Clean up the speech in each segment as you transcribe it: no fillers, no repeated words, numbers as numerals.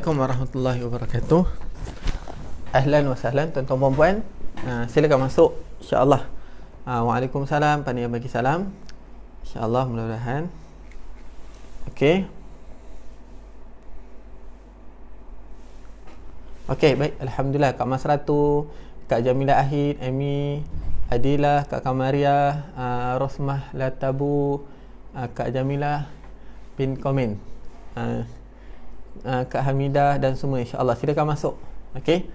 Assalamualaikum warahmatullahi wabarakatuh. Ahlan wa sahlan tuan-tuan dan puan. Silakan masuk insya-Allah. Waalaikumsalam, panitia bagi salam. Insya-Allah mudah-mudahan. Okey. Okey, baik. Alhamdulillah Kak Mas Ratu, Kak Jamilah Ahid, Amy, Adilah, Kak Kamaria, Rosmah Latabu, Kak Jamilah pin komen. Kak Hamidah dan semua, insya-Allah silakan masuk. Okey.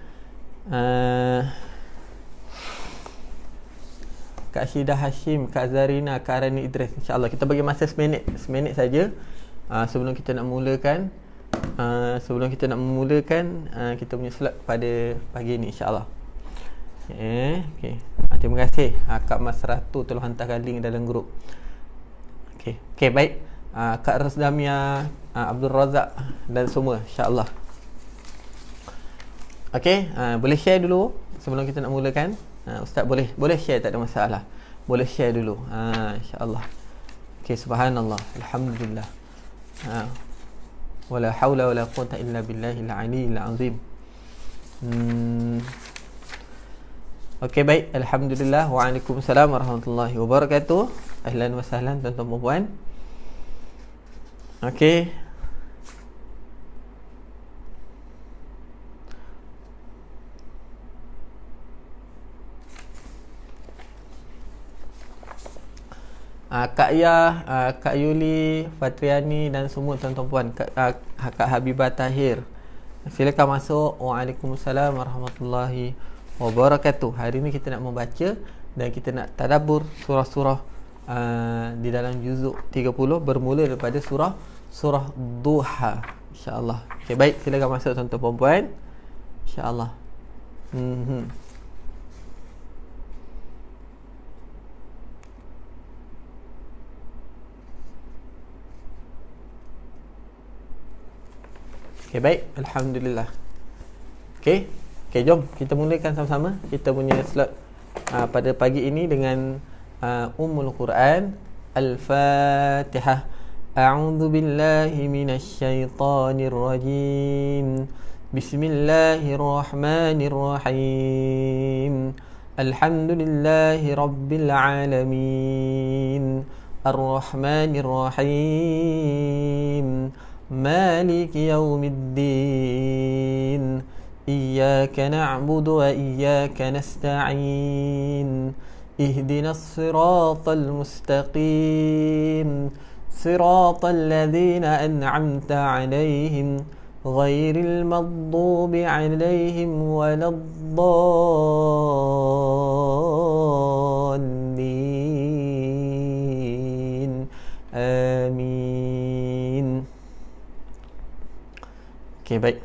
Kak Syidah Hashim, Kak Zarina, Kak Rani Idris, insya-Allah kita bagi masa seminit saja sebelum kita nak memulakan kita punya slot pada pagi ni, insya-Allah. Okey. Terima kasih Kak Mas Ratu telah hantarkan link dalam grup. Okey, baik. Kak Rasdamia, Abdul Razak dan semua, insya-Allah. Okey, boleh share dulu sebelum kita nak mulakan. Ustaz boleh share, tak ada masalah. Boleh share dulu. Insya-Allah. Okey, subhanallah, alhamdulillah. Wala haula wala quwwata illa billahil aliyyil azim. Okey, baik, alhamdulillah. Waalaikumsalam warahmatullahi wabarakatuh. Ahlan wa sahlan tuan-tuan dan puan. Okey. Kak Yah, Kak Yuli, Fatriani dan semua tuan-tuan puan, Kak Habibah Tahir, silakan masuk. Waalaikumsalam warahmatullahi wabarakatuh. Hari ni kita nak membaca dan kita nak tadabbur surah-surah di dalam juzuk 30 bermula daripada surah Duha, insya-Allah. Okey, baik, silakan masuk tuan-tuan dan puan, insya-Allah. Okey, baik, alhamdulillah. Okey, jom kita mulakan sama-sama kita punya slot pada pagi ini dengan Ummul Quran, Al-Fatihah. A'udzu billahi minasy syaithanir rajim. Bismillahirrahmanirrahim. Alhamdulillahi rabbil alamin. Ar-Rahmanir Rahim. مالك يوم الدين إياك نعبد وإياك نستعين اهدنا الصراط المستقيم صراط الذين أنعمت عليهم غير المغضوب عليهم ولا الضالين آمين. Okay, baik.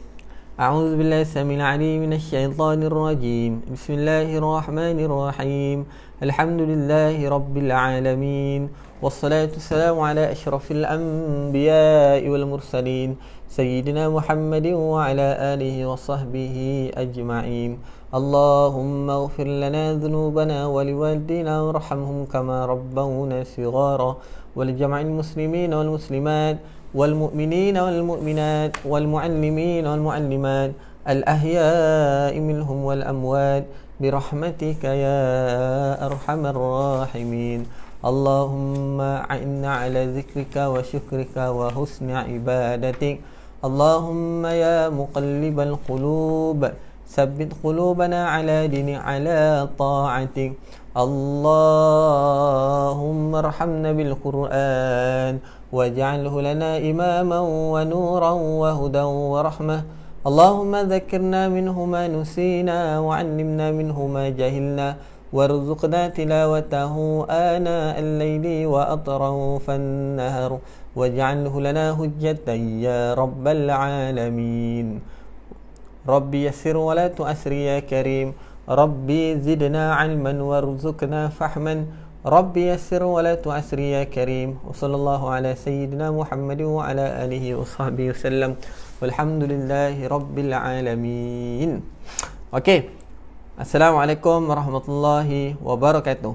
A'udzu billahi samil alim minasy syaithanir rajim. Bismillahirrahmanirrahim. Alhamdulillahi rabbil alamin. Wassalatu wassalamu ala asyrafil anbiya'i wal mursalin sayyidina Muhammadin wa ala alihi wa sahbihi ajma'in. Allahumma ighfir lana dhunubana wa liwalidina warhamhum kama rabbawna shighara wal jam'il muslimina wal muslimat والمؤمنين والمؤمنات والمعلمين والمعلمات الأحياء منهم والأموات برحمتك يا أرحم الراحمين. اللهم أعنا على ذكرك وشكرك وحسن عبادتك. اللهم يا مقلب القلوب ثبت قلوبنا على دينك على طاعتك. اللهم ارحمنا بالقرآن واجعله لنا إماما ونورا وهدى ورحمة. اللهم ذكرنا منه ما نسينا وعلمنا منه ما جهلنا وارزقنا تلاوته آناء الليل وأطراف النهر واجعله لنا حجة يا رب العالمين. ربي يسر ولا تؤسر يا كريم. ربي زدنا علما وارزقنا فهما. ربي يسر ولا تعسر يا كريم. وصلى الله على سيدنا محمد وعلى آله وصحبه وسلم والحمد لله رب العالمين. Okey. Assalamualaikum warahmatullahi wabarakatuh.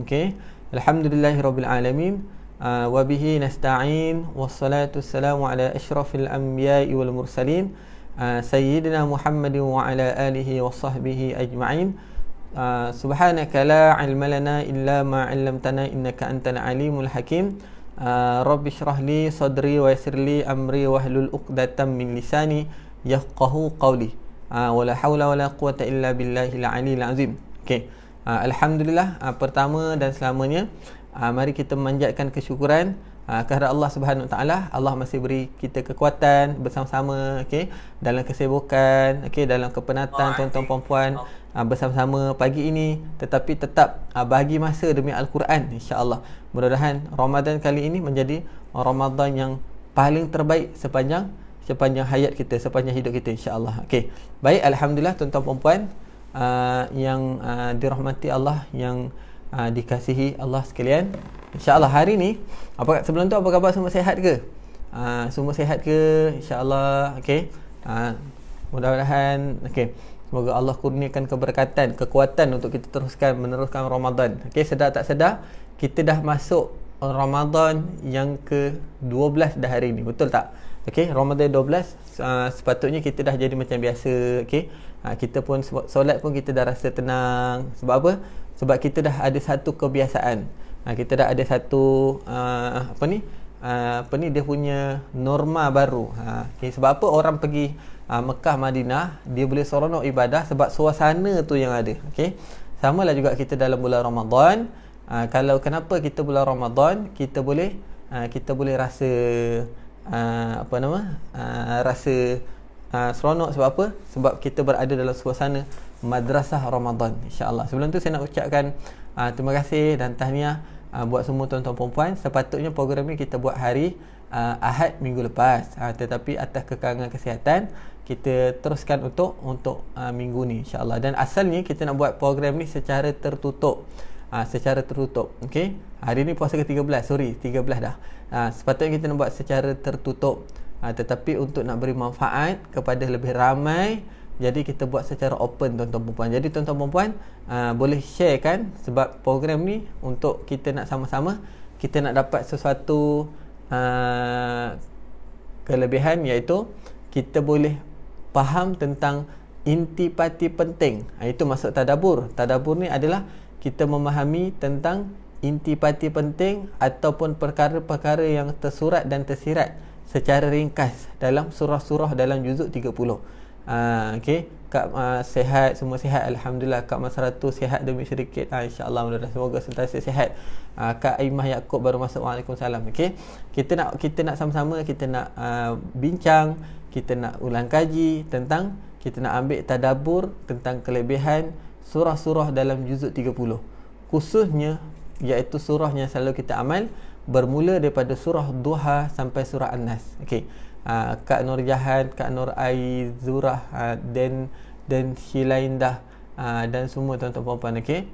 Okey. Alhamdulillahi rabbil alamin. wa bihi nasta'in, wassalatu wassalamu ala asyrafil anbiya'i wal mursalin, sayyidina Muhammadin wa ala alihi wa sahbihi ajma'in. Subhanaka la ilma lana illa ma 'allamtana innaka antal alimul hakim. Rabbi shrah li sadri wa yassir li amri wahlul 'uqdatam min lisani yafqahu qawli. Wala haula wala quwata illa billahil aliyil azim. Okey. Alhamdulillah, pertama dan selamanya mari kita memanjatkan kesyukuran kepada Allah Subhanahu Wa Taala. Allah masih beri kita kekuatan bersama-sama, okey, dalam kesibukan, okey, dalam kepenatan tuan-tuan puan-puan bersama-sama pagi ini, tetapi tetap bagi masa demi Al-Quran, insya-Allah. Mudah-mudahan Ramadan kali ini menjadi Ramadan yang paling terbaik sepanjang hayat kita, sepanjang hidup kita, insya-Allah. Okey. Baik, alhamdulillah tuan-tuan puan-puan yang dirahmati Allah, yang dikasihi Allah sekalian. InsyaAllah hari ni, sebelum tu apa khabar, semua sihat ke? Semua sihat ke? InsyaAllah. Okay. Mudah-mudahan okay. Semoga Allah kurniakan keberkatan, kekuatan untuk kita meneruskan Ramadan. Okay, sedar tak sedar kita dah masuk Ramadan yang ke-12 dah hari ni, betul tak? Okay, Ramadan 12, sepatutnya kita dah jadi macam biasa. Okay, kita pun solat pun kita dah rasa tenang. Sebab apa? Sebab kita dah ada satu kebiasaan. Kita dah ada satu dia punya norma baru. Okay, sebab apa orang pergi Mekah, Madinah, dia boleh seronok ibadah sebab suasana tu yang ada. Okay, samalah juga kita dalam bulan Ramadan. Kalau kenapa kita bulan Ramadan kita boleh rasa rasa seronok, sebab apa? Sebab kita berada dalam suasana madrasah Ramadan, insya-Allah. Sebelum tu saya nak ucapkan terima kasih dan tahniah buat semua tuan-tuan puan-puan. Sepatutnya program ni kita buat hari Ahad minggu lepas, tetapi atas kekurangan kesihatan kita teruskan untuk minggu ni, insya-Allah. Dan asalnya kita nak buat program ni secara tertutup. Okey. Hari ni puasa ke-13, 13 dah. Sepatutnya kita nak buat secara tertutup. Tetapi untuk nak beri manfaat kepada lebih ramai, jadi kita buat secara open, tuan-tuan perempuan. Jadi tuan-tuan perempuan boleh share kan, sebab program ni untuk kita nak sama-sama kita nak dapat sesuatu kelebihan, iaitu kita boleh faham tentang intipati penting. Itu maksud tadabbur. Tadabbur ni adalah kita memahami tentang intipati penting ataupun perkara-perkara yang tersurat dan tersirat secara ringkas dalam surah-surah dalam juzuk 30. Okey, Kak sihat, semua sihat, alhamdulillah. Kak Masratu sihat demi sedikit, insya-Allah, mudah-mudahan semoga sentiasa sihat. Kak Aimah Yaakob baru masuk, waalaikumsalam. Okey, kita nak sama-sama kita nak bincang, kita nak ulang kaji tentang, kita nak ambil tadabbur tentang kelebihan surah-surah dalam juzuk 30, khususnya iaitu surah yang selalu kita amal, bermula daripada surah Duha sampai surah An-Nas. Okey, Kak Nur Jahan, Kak Nur Aizurah, dan Shilaindah, dan semua tuan-tuan puan-puan. Okey,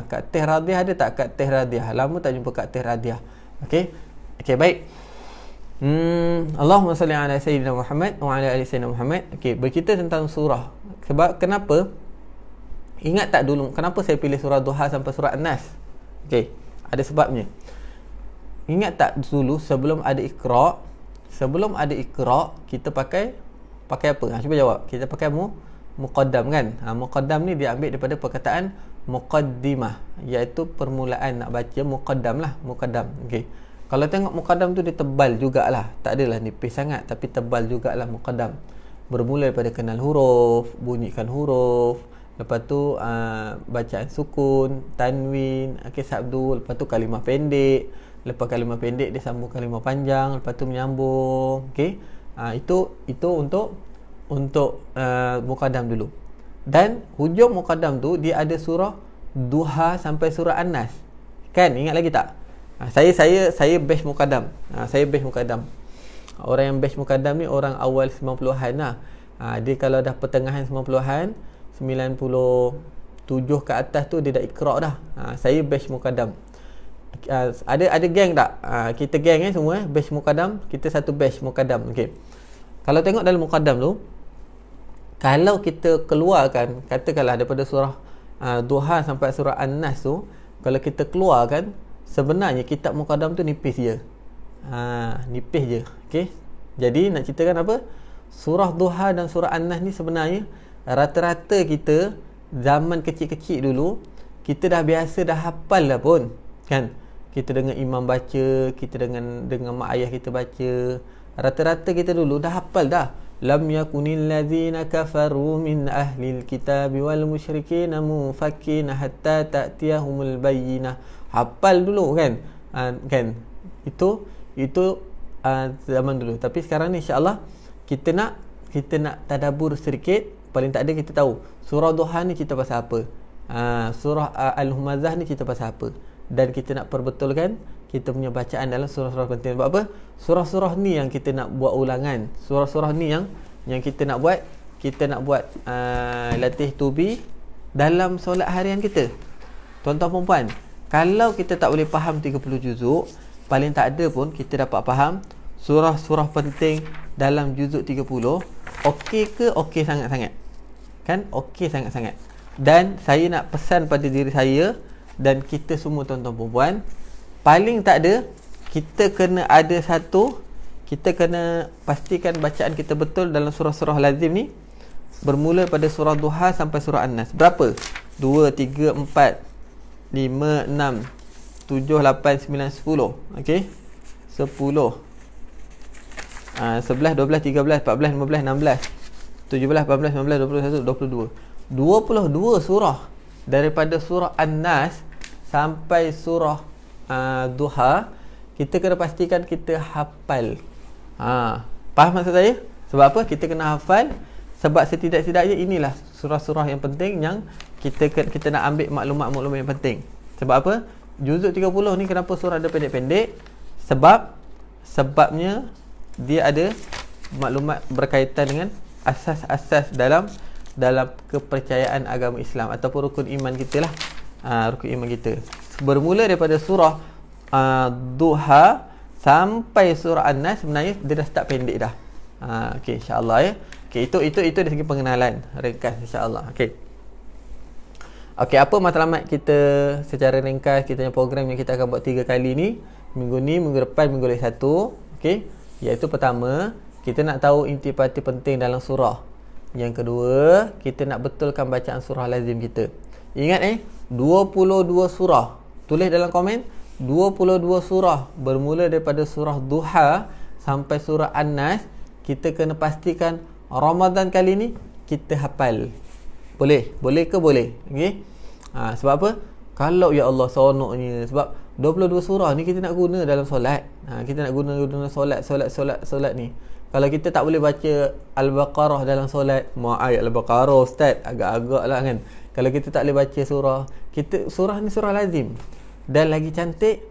Kak Teh Radiah ada tak? Kak Teh Radiah, lama tak jumpa Kak Teh Radiah. Okey, baik. Allahumma salli ala sayyidina Muhammad wa ala ali sayyidina Muhammad. Okey, bercerita tentang surah. Sebab kenapa? Ingat tak dulu kenapa saya pilih surah Duha sampai surah An-Nas? Okey, ada sebabnya. Ingat tak dulu sebelum ada Iqra, kita pakai apa? Cuba jawab. Kita pakai muqaddam kan? Muqaddam ni dia ambil daripada perkataan muqaddimah, iaitu permulaan nak baca, muqaddam. Okey. Kalau tengok muqaddam tu dia tebal jugalah. Tak adalah nipis sangat, tapi tebal jugalah muqaddam. Bermula daripada kenal huruf, bunyikan huruf, lepas tu bacaan sukun, tanwin, okey, sabdu, lepas tu kalimah pendek, lepas kalimah pendek dia sambung kalimah panjang, lepas tu menyambung. Okey, itu untuk muqaddam dulu. Dan hujung muqaddam tu dia ada surah Duha sampai surah An-Nas. Kan, ingat lagi tak? Saya batch muqaddam. Orang yang batch muqaddam ni orang awal 90-an lah. Dia kalau dah pertengahan 90-an, 97 ke atas tu dia dah Iqra dah. Saya batch muqaddam. Ada geng tak? Kita geng semua batch muqaddam, kita satu batch muqaddam. Okey. Kalau tengok dalam muqaddam tu, kalau kita keluarkan katakanlah daripada surah Duha sampai surah An-Nas tu, kalau kita keluarkan sebenarnya kitab Muqaddam tu nipis je. Nipis je. Okey. Jadi nak ceritakan apa? Surah Duha dan surah An-Nas ni sebenarnya rata-rata kita zaman kecil-kecil dulu kita dah biasa dah hafal dah pun, kan? Kita dengar imam baca, kita dengan mak ayah kita baca. Rata-rata kita dulu dah hafal dah. Lam yakunil ladzina kafaru min ahlil kitabi wal musyrikin munfakin hatta ta'tiyahumul bayyinah. Hafal dulu kan? Kan? Itu zaman dulu. Tapi sekarang ni insya-Allah kita nak tadabbur sedikit. Paling tak ada kita tahu surah Duha ni cerita pasal apa. Surah Al-Humazah ni cerita pasal apa. Dan kita nak perbetulkan kita punya bacaan dalam surah-surah penting. Sebab apa? Surah-surah ni yang kita nak buat ulangan. Surah-surah ni yang kita nak buat latih tubi dalam solat harian kita. Tuan-tuan perempuan, kalau kita tak boleh faham 30 juzuk, paling tak ada pun kita dapat faham surah-surah penting dalam juzuk 30. Okey ke? Okey sangat-sangat. Kan? Okey sangat-sangat. Dan saya nak pesan pada diri saya dan kita semua tuan-tuan perempuan, paling tak ada kita kena pastikan bacaan kita betul dalam surah-surah lazim ni, bermula pada surah Duha sampai surah An-Nas. Berapa? 2, 3, 4, 5, 6, 7, 8, 9, 10. Okey, 10, 11, 12, 13, 14, 15, 16, 17, 18, 19, 20, 21, 22 surah. Daripada surah An-Nas sampai surah Duha, kita kena pastikan kita hafal. Faham maksud saya? Sebab apa? Kita kena hafal. Sebab setidak-tidaknya inilah surah-surah yang penting yang kita nak ambil maklumat-maklumat yang penting. Sebab apa? Juzuk 30 ni kenapa surah dia pendek-pendek? Sebabnya dia ada maklumat berkaitan dengan asas-asas dalam kepercayaan agama Islam ataupun rukun iman kita lah. Rukun iman kita bermula daripada surah Duha sampai surah An-Nas. Sebenarnya dia dah start pendek dah. Okey, insya-Allah ya. Okey, itu dari segi pengenalan ringkas insya-Allah. Okey, apa matlamat kita secara ringkas kita punya program yang kita akan buat 3 kali ni, minggu depan, minggu lagi 1. Okey, iaitu pertama, kita nak tahu intipati penting dalam surah. Yang kedua, kita nak betulkan bacaan surah lazim kita. Ingat 22 surah. Tulis dalam komen 22 surah bermula daripada surah Duha sampai surah An-Nas. Kita kena pastikan Ramadan kali ni kita hafal. Boleh ke? Boleh. Okey. Sebab apa? Kalau ya Allah seronoknya, sebab 22 surah ni kita nak guna dalam solat. Kita nak guna solat ni. Kalau kita tak boleh baca Al-Baqarah dalam solat, ayat Al-Baqarah ustaz, agak-agak lah kan. Kalau kita tak boleh baca surah ni surah lazim. Dan lagi cantik,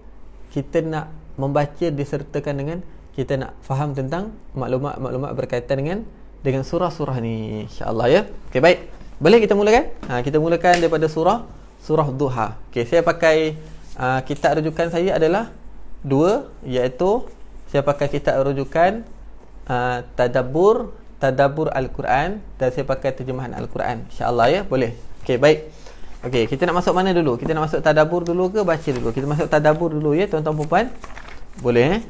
kita nak membaca disertakan dengan kita nak faham tentang maklumat berkaitan dengan surah-surah ni, insya-Allah ya. Okey, baik. Boleh kita mulakan? Kita mulakan daripada surah Duha. Okey, saya pakai kitab rujukan saya adalah 2, iaitu saya pakai kitab rujukan Tadabbur Al-Quran, dan saya pakai terjemahan Al-Quran, insya-Allah ya. Boleh. Okey, baik. Okey, kita nak masuk mana dulu? Kita nak masuk tadabbur dulu ke baca dulu? Kita masuk tadabbur dulu ya tuan-tuan puan. Boleh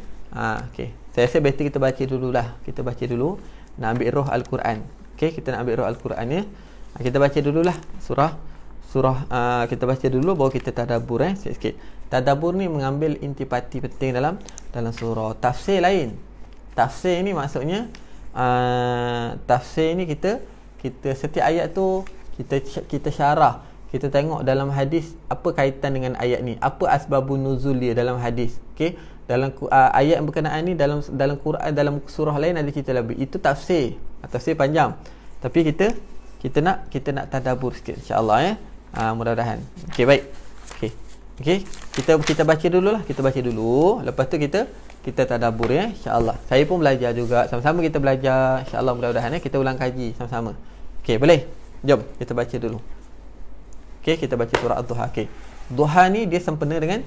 okey. Saya rasa better kita baca dululah. Kita baca dulu, nak ambil roh Al-Quran. Okey, kita nak ambil roh Al-Quran ya. Kita baca dululah surah kita baca dulu baru kita tadabbur sikit. Tadabbur ni mengambil intipati penting dalam surah. Tafsir lain. Tafsir ni maksudnya tafsir ni kita setiap ayat tu kita syarah. Kita tengok dalam hadis apa kaitan dengan ayat ni, apa asbabun nuzul dia dalam hadis. Okey, dalam ayat yang berkenaan ni dalam Quran, dalam surah lain ada cerita lebih. Itu tafsir panjang. Tapi kita nak tadabbur sikit insya-Allah ya. Mudah-mudahan. Okey, baik. Okey, kita baca dululah. Kita baca dulu, lepas tu kita tadabbur ya insya-Allah. Saya pun belajar juga, sama-sama kita belajar insya-Allah, mudah-mudahan ya. Kita ulang kaji sama-sama. Okey, boleh? Jom kita baca dulu. Okey, kita baca surah Ad-Duha. Okey. Duha ni dia sempena dengan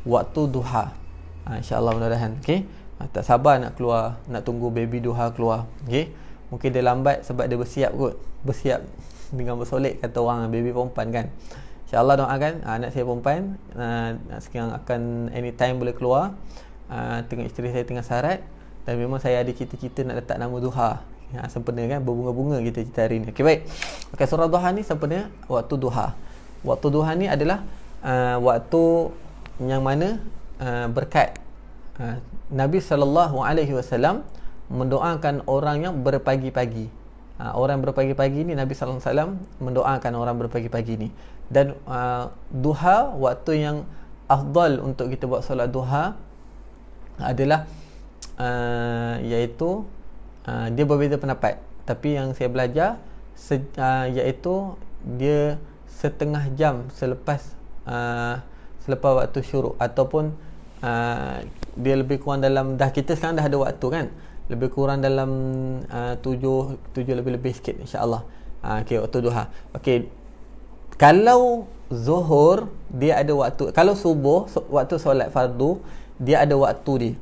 waktu duha. Insya-Allah mudah-mudahan. Okey. Tak sabar nak keluar, nak tunggu baby duha keluar. Okey. Mungkin dia lambat sebab dia bersiap dengan bersolek kata orang baby perempuan kan. InsyaAllah doakan anak saya perempuan sekarang akan anytime boleh keluar. Tengah isteri saya tengah sarat, dan memang saya ada cita-cita nak letak nama duha. Sempena kan, berbunga-bunga kita cerita hari ni. Okey, baik. Okey, surah duha ni sempena waktu duha. Waktu duha ni adalah waktu yang mana berkat Nabi SAW mendoakan orang yang berpagi-pagi. Orang berpagi-pagi ni, Nabi SAW mendoakan orang berpagi-pagi ni. Dan duha, waktu yang afdal untuk kita buat solat duha adalah iaitu dia berbeza pendapat, tapi yang saya belajar iaitu dia setengah jam selepas waktu syuruk, ataupun dia lebih kurang dalam, dah kita sekarang dah ada waktu kan, lebih kurang dalam 7 lebih sikit insya-Allah. Okey, waktu duha. Okey, kalau zuhur dia ada waktu, kalau subuh waktu solat fardu dia ada waktu dia.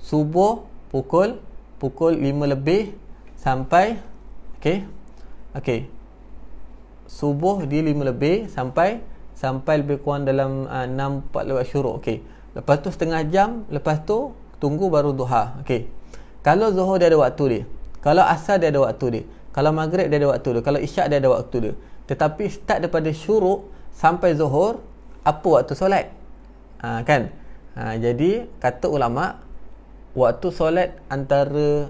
Subuh pukul 5 lebih sampai okey. Subuh dia 5 lebih sampai lebih kurang dalam 6:4 lewat syuruk. Okey. Lepas tu setengah jam, lepas tu tunggu baru duha. Okey. Kalau zuhur dia ada waktu dia. Kalau asar dia ada waktu dia. Kalau maghrib dia ada waktu dia. Kalau isyak dia ada waktu dia. Tetapi start daripada syuruk sampai zuhur, apa waktu solat? Kan? Jadi kata ulama, waktu solat antara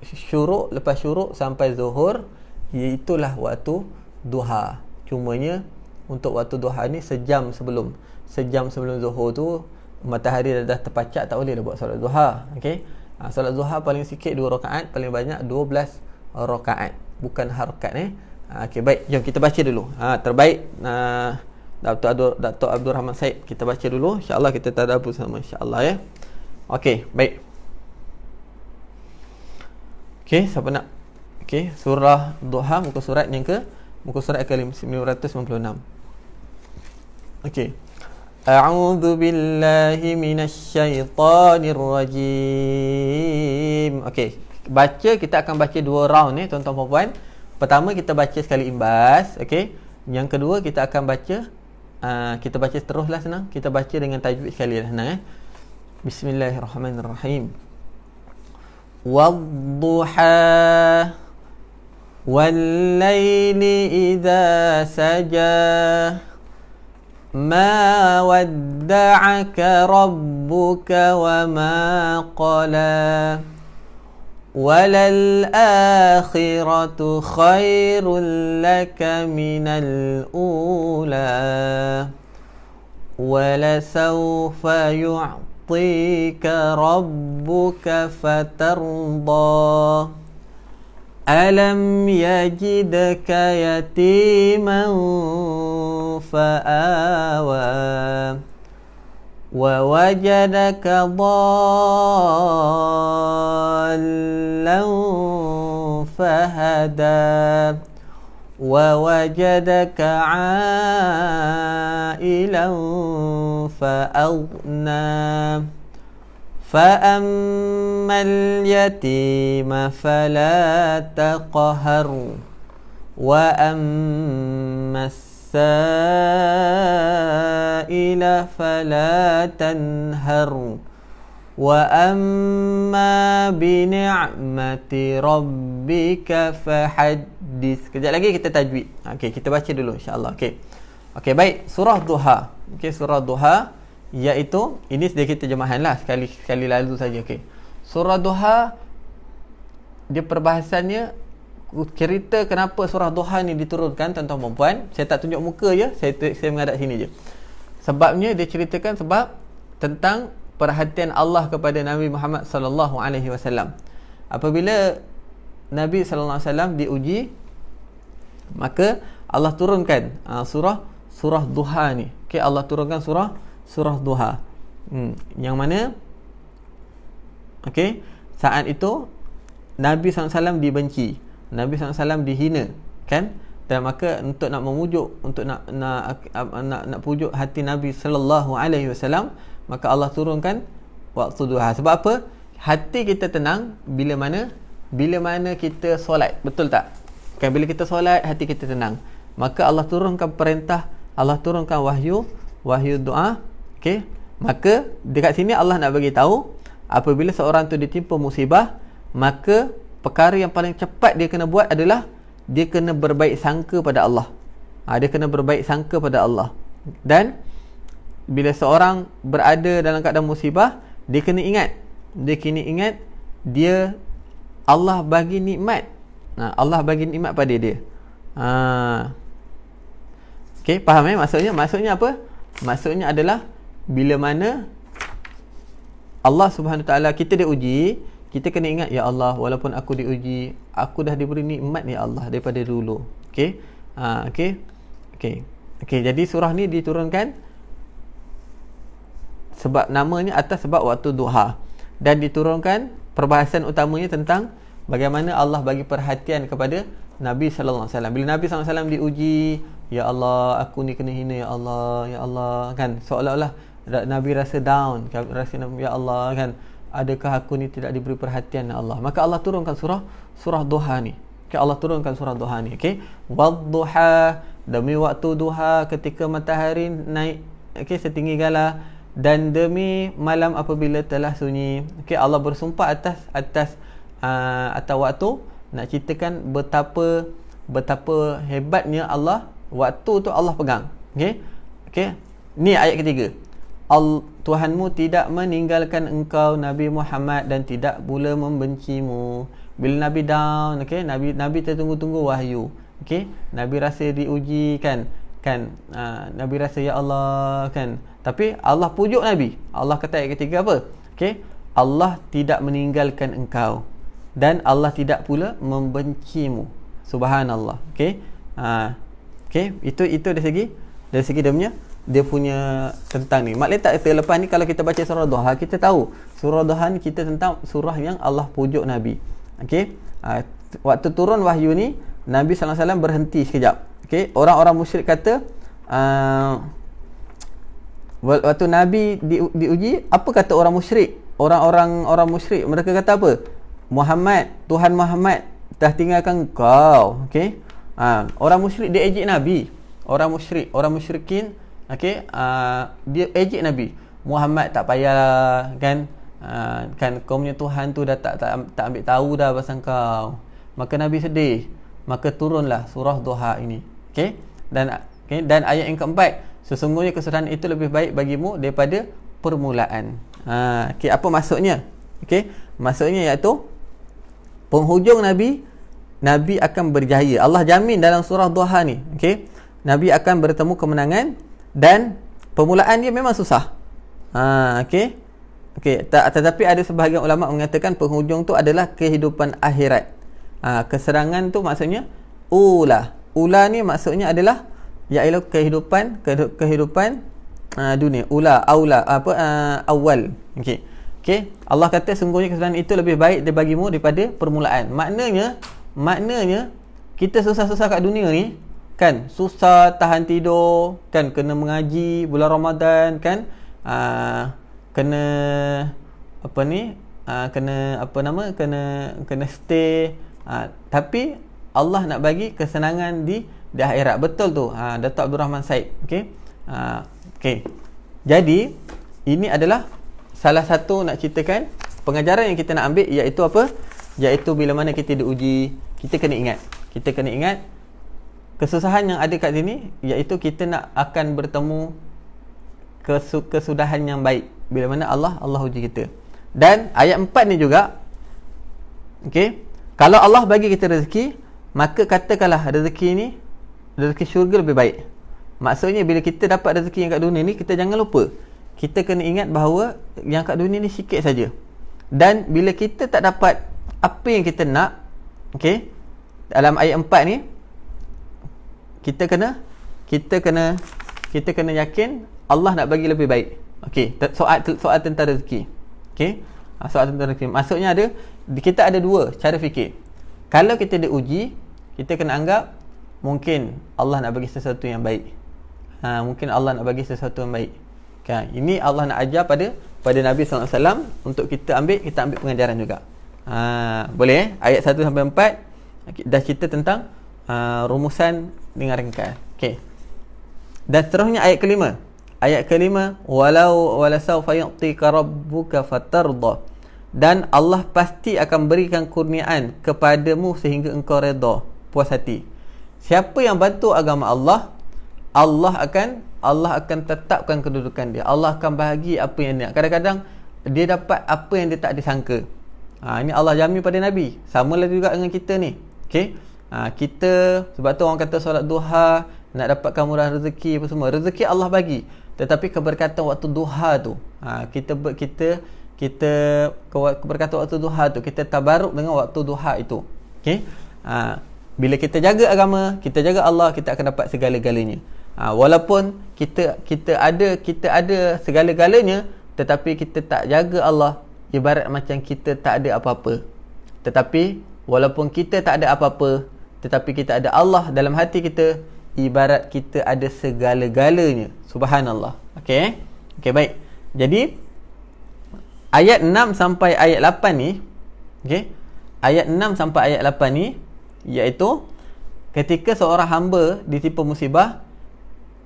syuruk, lepas syuruk sampai zuhur, itulah waktu duha. Cumanya untuk waktu duha ni sejam sebelum zuhur tu matahari dah terpacak, tak boleh dah buat solat duha. Okey. Solat duha paling sikit 2 rakaat, paling banyak 12 rakaat, bukan harakat Okey, baik, jom kita baca dulu. Terbaik Dr. Abdul Rahman Said, kita baca dulu, insya-Allah kita tadabbur sama insya-Allah ya. Okey, baik. Okey, siapa nak? Okey, surah Duha, muka surat ke-996. Okey. A'udzu billahi minasyaitonir rajim. Okey, kita akan baca 2 round ni tuan-tuan dan puan. Pertama kita baca sekali imbas, okey. Yang kedua kita akan baca kita baca teruslah, senang. Kita baca dengan tajwid sekali lah, senang Bismillahirrahmanirrahim. Wadduha wal-laili idza saja ma wadda'aka rabbuka wa ma qala walal-akhiratu khairul laka minal ula walasawfa yu'tika rabbuka fatarda alam yajidaka yatiman fa'awa wa wajadaka dhallan fahada wa wajadaka 'ailan fa'aghna فأما اليتيم فلا تقهر وأما السائل فلا تنهر وأما بنعمة ربك فحدث. Kejap lagi kita tajwid. Okey, kita baca dulu insya-Allah. Okey, baik, surah Duha. Okey, surah Duha iaitu, ini sedikit terjemahan lah, sekali lalu saja. Okey, surah Duha dia perbahasannya, cerita kenapa surah Duha ni diturunkan tuan-tuan dan puan. Saya tak tunjuk muka je, saya menghadap sini je. Sebabnya dia ceritakan sebab tentang perhatian Allah kepada Nabi Muhammad sallallahu alaihi wasallam. Apabila Nabi sallallahu alaihi wasallam diuji, maka Allah turunkan surah Duha ni. Okey, Allah turunkan surah Duha. Yang mana okey, saat itu Nabi SAW dibenci, Nabi SAW dihina, kan? Dan maka untuk nak memujuk, untuk nak pujuk hati Nabi sallallahu alaihi wasallam, maka Allah turunkan waktu duha. Sebab apa? Hati kita tenang bila mana kita solat. Betul tak? Kan bila kita solat hati kita tenang. Maka Allah turunkan perintah Allah turunkan wahyu doa. Okey, maka dekat sini Allah nak bagi tahu apabila seorang tu ditimpa musibah, maka perkara yang paling cepat dia kena buat adalah dia kena berbaik sangka pada Allah. Dia kena berbaik sangka pada Allah. Dan bila seorang berada dalam keadaan musibah, dia kena ingat dia Allah bagi nikmat. Allah bagi nikmat pada dia. Okey, faham maksudnya apa? Maksudnya adalah bila mana Allah Subhanahu Wa Taala, kita diuji, kita kena ingat, ya Allah, walaupun aku diuji, aku dah diberi nikmat ya Allah daripada dulu. Okey. Okey, jadi surah ni diturunkan sebab namanya atas sebab waktu duha, dan diturunkan perbahasan utamanya tentang bagaimana Allah bagi perhatian kepada Nabi sallallahu alaihi wasallam. Bila Nabi sallallahu alaihi wasallam diuji, ya Allah, aku ni kena hina ya Allah, kan, seolah-olah Nabi rasa down, rasa ya Allah, kan, adakah aku ni tidak diberi perhatian ya Allah. Maka Allah turunkan surah duha ni. Okay, Allah turunkan surah duha ni. Okey, wadduha, demi waktu duha ketika matahari naik, okey, setinggi gala, dan demi malam apabila telah sunyi. Okey, Allah bersumpah atas waktu, nak ceritakan betapa hebatnya Allah. Waktu tu Allah pegang. Okey. Ni ayat ketiga. Tuhanmu tidak meninggalkan engkau Nabi Muhammad dan tidak pula membencimu. Bila Nabi down, okey, Nabi tertunggu-tunggu wahyu. Okey, Nabi rasa diuji, kan, Nabi rasa ya Allah, kan, tapi Allah pujuk Nabi. Allah kata ayat ketiga apa? Okey, Allah tidak meninggalkan engkau dan Allah tidak pula membencimu. Subhanallah. Okey. Okey, itu dari segi dia punya tentang ni. Mak letak kata lepas ni kalau kita baca surah Duha, kita tahu surah Duha ni kita tentang surah yang Allah pujuk Nabi. Okey. Waktu turun wahyu ni, Nabi sallallahu alaihi wasallam berhenti sekejap. Okey, orang-orang musyrik kata waktu Nabi diuji, apa kata orang musyrik? Orang musyrik mereka kata apa? Muhammad, Tuhan Muhammad dah tinggalkan kau. Okey. Orang musyrik dia ejek Nabi. Orang musyrikin, okey, dia ejek Nabi. Muhammad tak payah, kan, kau punya Tuhan tu dah tak ambil tahu dah pasal kau. Maka Nabi sedih. Maka turunlah surah Duha ini. Okey. Dan ayat yang keempat, sesungguhnya kesudahan itu lebih baik bagimu daripada permulaan. Okey, apa maksudnya? Okey, maksudnya iaitu penghujung Nabi akan berjaya. Allah jamin dalam surah Duha ni. Okey, Nabi akan bertemu kemenangan, dan permulaan dia memang susah. Okey. Tetapi ada sebahagian ulama mengatakan penghujung tu adalah kehidupan akhirat. Keserangan tu maksudnya ula ni maksudnya adalah iaitu kehidupan dunia. Awal. Okey. Allah kata sungguhnya keserangan itu lebih baik bagimu daripada permulaan. Maknanya kita susah-susah kat dunia ni, kan, susah tahan tidur, kan, kena mengaji bulan Ramadan, kan, kena kena stay, tapi Allah nak bagi kesenangan di akhirat. Betul tu, Datuk Abdul Rahman Said. Okey. Jadi ini adalah salah satu nak ceritakan pengajaran yang kita nak ambil, iaitu apa? Iaitu bila mana kita diuji, kita kena ingat kesusahan yang ada kat sini, iaitu kita nak akan bertemu kesudahan yang baik bila mana Allah uji kita. Dan ayat 4 ni juga, okey, kalau Allah bagi kita rezeki, maka katakanlah rezeki syurga lebih baik. Maksudnya bila kita dapat rezeki yang kat dunia ni, kita jangan lupa, kita kena ingat bahawa yang kat dunia ni sikit saja. Dan bila kita tak dapat apa yang kita nak, okey, dalam ayat 4 ni, kita kena yakin Allah nak bagi lebih baik. Okey, soal tentang rezeki. Okey, soal tentang rezeki. Maksudnya kita ada dua cara fikir. Kalau kita diuji, kita kena anggap mungkin Allah nak bagi sesuatu yang baik. Mungkin Allah nak bagi sesuatu yang baik. Kan, ini Allah nak ajar pada Nabi sallallahu alaihi wasallam untuk kita ambil pengajaran juga. Boleh ayat 1 sampai 4 dah cerita tentang rumusan dengan ringkas. Okey. Dan seterusnya ayat kelima. Ayat kelima, walasawfa yu'tika rabbuka fatarda. Dan Allah pasti akan berikan kurniaan kepadamu sehingga engkau redha, puas hati. Siapa yang bantu agama Allah, Allah akan tetapkan kedudukan dia. Allah akan bahagi apa yang dia. Kadang-kadang dia dapat apa yang dia tak disangka. Ini Allah jamin pada Nabi. Sama lah juga dengan kita ni. Okey. Kita, sebab tu orang kata solat duha nak dapatkan murah rezeki apa semua. Rezeki Allah bagi. Tetapi keberkatan waktu duha tu, kita keberkatan waktu duha tu, kita tabaruk dengan waktu duha itu. Okey. Bila kita jaga agama, kita jaga Allah, kita akan dapat segala-galanya. Walaupun kita ada segala-galanya, tetapi kita tak jaga Allah, ibarat macam kita tak ada apa-apa. Tetapi walaupun kita tak ada apa-apa, tetapi kita ada Allah dalam hati kita, ibarat kita ada segala-galanya. Subhanallah. Okey. Okey, baik. Jadi ayat 6 sampai ayat 8 ni, okey. Ayat 6 sampai ayat 8 ni iaitu ketika seorang hamba ditimpa musibah,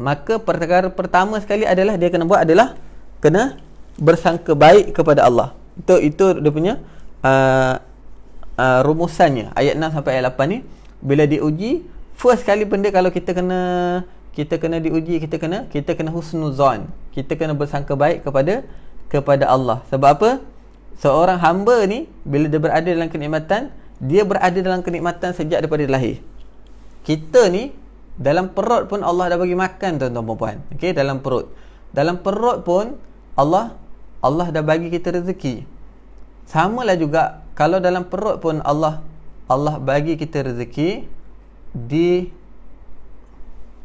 maka perkara pertama sekali adalah dia kena buat adalah kena bersangka baik kepada Allah. Itu dia punya rumusannya. Ayat 6 sampai ayat 8 ni, bila diuji, first kali benda kalau kita kena diuji, kita kena husnuzan. Kita kena bersangka baik kepada Allah. Sebab apa? Seorang hamba ni bila dia berada dalam kenikmatan, dia berada dalam kenikmatan sejak daripada lahir. Kita ni dalam perut pun Allah dah bagi makan, tuan-tuan dan puan. Okey, dalam perut pun Allah dah bagi kita rezeki. Samalah juga kalau dalam perut pun Allah bagi kita rezeki, di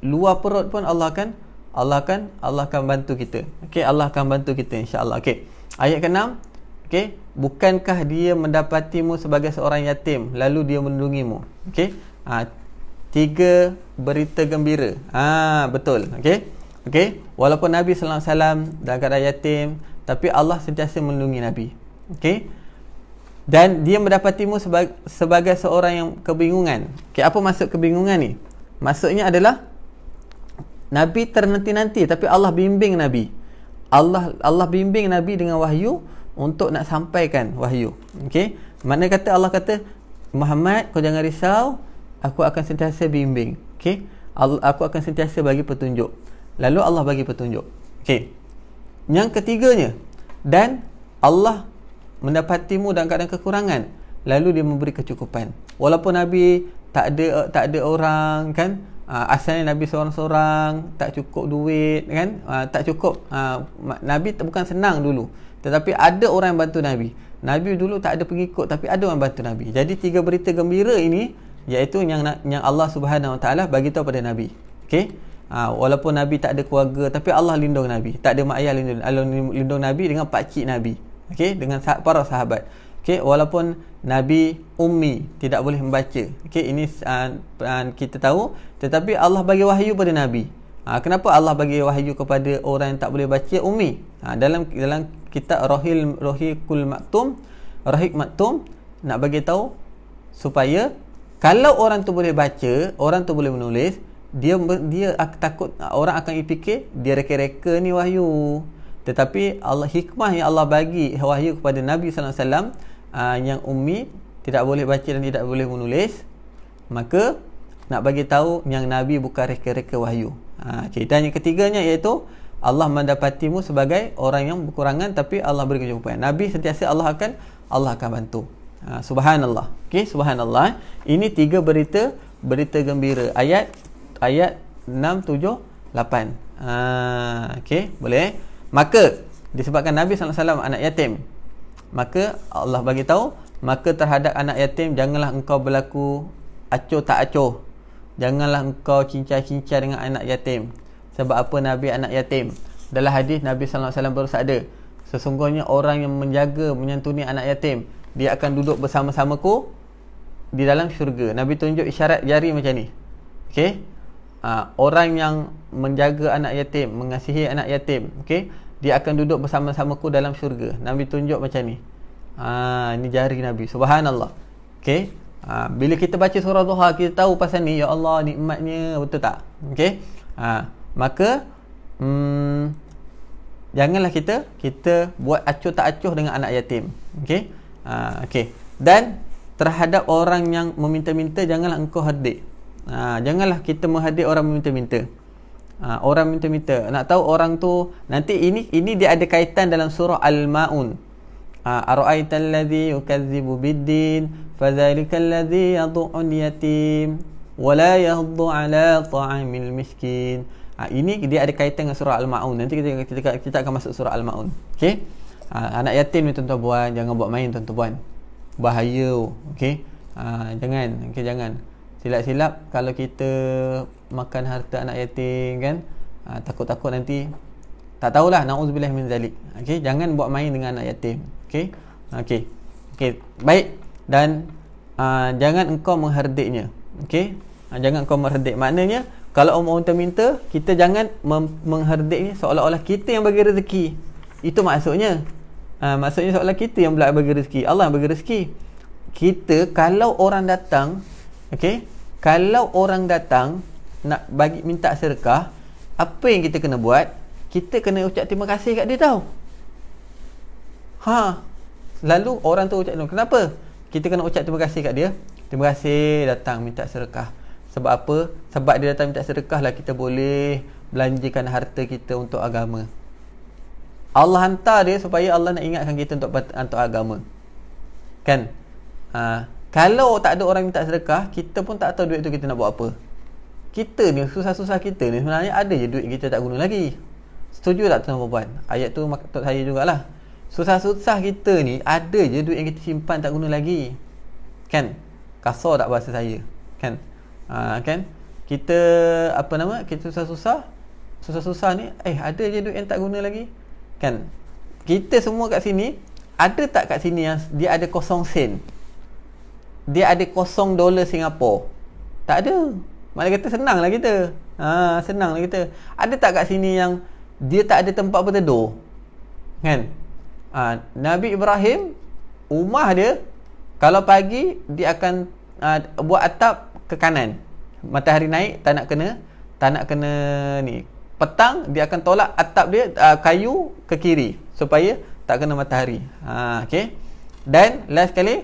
luar perut pun Allah akan bantu kita. Okey, Allah akan bantu kita insya-Allah. Okey. Ayat ke-6. Okey, bukankah dia mendapatimu sebagai seorang yatim lalu dia melindungimu? Okey. 3 berita gembira. Betul. Okey. Okey, walaupun Nabi sallallahu alaihi wasallam dalam keadaan yatim, tapi Allah sentiasa melindungi Nabi. Okey. Dan dia mendapatimu sebagai seorang yang kebingungan. Okey, apa maksud kebingungan ni? Maksudnya adalah Nabi ternanti-nanti, tapi Allah bimbing Nabi. Allah bimbing Nabi dengan wahyu untuk nak sampaikan wahyu. Okey. Mana kata Allah kata, Muhammad, kau jangan risau, aku akan sentiasa bimbing. Okey. Aku akan sentiasa bagi petunjuk. Lalu Allah bagi petunjuk. Okey. Yang ketiganya, dan Allah mendapatimu dalam keadaan kekurangan, lalu dia memberi kecukupan. Walaupun Nabi tak ada orang kan, asalnya Nabi seorang-seorang, tak cukup duit kan, tak cukup, Nabi bukan senang dulu, tetapi ada orang yang bantu Nabi. Nabi dulu tak ada pengikut, tapi ada orang bantu Nabi. Jadi 3 berita gembira ini iaitu yang Allah Subhanahu Wa Taala bagi tahu pada Nabi. Okey. Walaupun Nabi tak ada keluarga, tapi Allah lindung Nabi. Tak ada mak ayah, lindung Nabi dengan pakcik Nabi. Okey, dengan para sahabat. Okey, walaupun Nabi ummi, tidak boleh membaca. Okey, ini kita tahu, tetapi Allah bagi wahyu pada Nabi. Kenapa Allah bagi wahyu kepada orang yang tak boleh baca, ummi? Dalam kitab Rahikul Maktum, Rahik Maktum nak bagi tahu supaya kalau orang tu boleh baca, orang tu boleh menulis, dia takut orang akan fikir dia reka-reka ni wahyu. Tetapi Allah, hikmah yang Allah bagi wahyu kepada Nabi sallallahu alaihi wasallam yang ummi, tidak boleh baca dan tidak boleh menulis, maka nak bagi tahu yang Nabi bukan reka-reka wahyu. Cerita yang ketiganya iaitu Allah mendapatimu sebagai orang yang berkurangan, tapi Allah beri kecukupan. Nabi sentiasa Allah akan bantu. Subhanallah. Okey, subhanallah. Ini 3 berita gembira. Ayat 6, 7, 8. Okey, boleh. Maka disebabkan Nabi sallallahu alaihi wasallam anak yatim, maka Allah bagi tahu, maka terhadap anak yatim janganlah engkau berlaku acuh tak acuh. Janganlah engkau cincai-cincai dengan anak yatim. Sebab apa Nabi anak yatim? Dalam hadis Nabi sallallahu alaihi wasallam bersabda, sesungguhnya orang yang menjaga, menyantuni anak yatim, dia akan duduk bersama-samaku di dalam syurga. Nabi tunjuk isyarat jari macam ni. Okey. Orang yang menjaga anak yatim, mengasihi anak yatim, okey, dia akan duduk bersama-samaku dalam syurga. Nabi tunjuk macam ni. Ini jari Nabi. Subhanallah. Okey. Bila kita baca surah Duha, kita tahu pasal ni, ya Allah nikmatnya, betul tak? Okey. maka janganlah kita buat acuh tak acuh dengan anak yatim. Okey. Okey. Dan terhadap orang yang meminta-minta, janganlah engkau herdik. Janganlah kita mengherdik orang meminta-minta. Orang minta-minta. Nak tahu orang tu nanti, ini dia ada kaitan dalam surah Al-Maun. Ara'aital ladzi yukazzibu bid-din fadzalikal ladzi yad'ul yatim wa la yahdhu 'ala ta'amil miskin. Ini dia ada kaitan dengan surah Al-Maun. Nanti kita akan masuk surah Al-Maun. Okey. Anak yatim ni tuan-tuan puan, jangan buat main tuan-tuan puan. Bahaya. Okey. Jangan. Silap-silap kalau kita makan harta anak yatim kan, takut-takut nanti tak tahulah, naudzubillah min zalik. Okey, jangan buat main dengan anak yatim. Okey. Baik. Dan jangan engkau mengherdiknya. Okey. Jangan engkau mengherdik. Maknanya kalau orang minta, kita jangan mengherdiknya seolah-olah kita yang bagi rezeki. Itu maksudnya. Maksudnya seolah kita yang bagi rezeki. Allah yang bagi rezeki. Kita kalau orang datang, okey, kalau orang datang nak bagi minta sedekah, apa yang kita kena buat? Kita kena ucap terima kasih kat dia tau. Lalu orang tu ucap, kenapa? Kita kena ucap terima kasih kat dia. Terima kasih datang minta sedekah. Sebab apa? Sebab dia datang minta sedekah lah kita boleh belanjakan harta kita untuk agama. Allah hantar dia supaya Allah nak ingatkan kita untuk agama. Kan? Kalau tak ada orang minta sedekah, kita pun tak tahu duit tu kita nak buat apa. Kita ni, susah-susah kita ni sebenarnya ada je duit kita tak guna lagi. Setuju tak tuan-tuan puan? Ayat tu maksud saya jugalah. Susah-susah kita ni ada je duit yang kita simpan tak guna lagi. Kan? Kasar tak bahasa saya? Kan? Kan? Kita kita susah-susah ni, ada je duit yang tak guna lagi. Kan? Kita semua kat sini, ada tak kat sini yang dia ada kosong sen? Dia ada kosong dolar Singapura? Tak ada. Maknanya kata senanglah kita. Senanglah kita. Ada tak kat sini yang dia tak ada tempat berteduh? Kan? Nabi Ibrahim, rumah dia kalau pagi dia akan buat atap ke kanan. Matahari naik tak nak kena ni. Petang dia akan tolak atap dia, kayu ke kiri supaya tak kena matahari. Okey. Dan last sekali,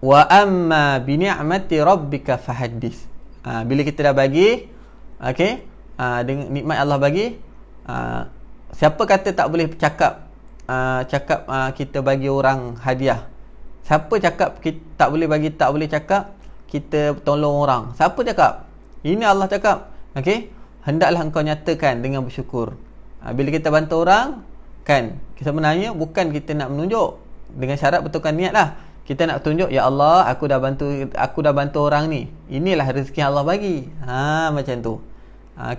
wa amma bi ni'mati rabbika fahaddis. Bila kita dah bagi, okey, dengan nikmat Allah bagi, siapa kata tak boleh cakap kita bagi orang hadiah? Siapa cakap kita tak boleh cakap kita tolong orang? Siapa cakap? Ini Allah cakap. Okey, hendaklah engkau nyatakan dengan bersyukur. Bila kita bantu orang, kan, sebenarnya bukan kita nak menunjuk, dengan syarat betulkan niat lah. Kita nak tunjuk, ya Allah, aku dah bantu orang ni. Inilah rezeki yang Allah bagi. Macam tu.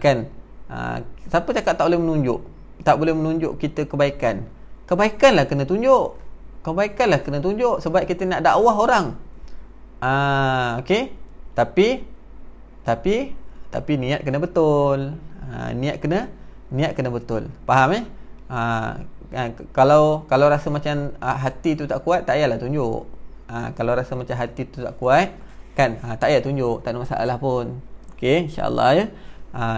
Kan? Siapa cakap tak boleh menunjuk? Tak boleh menunjuk kita kebaikan. Kebaikanlah kena tunjuk. Sebab kita nak dakwah orang. Okey. Tapi niat kena betul. Niat kena betul. Faham Kalau rasa macam hati tu tak kuat, tak payahlah tunjuk. Kalau rasa macam hati tu tak kuat, kan, tak payah tunjuk, tak ada masalah pun. Okey, insya-Allah ya.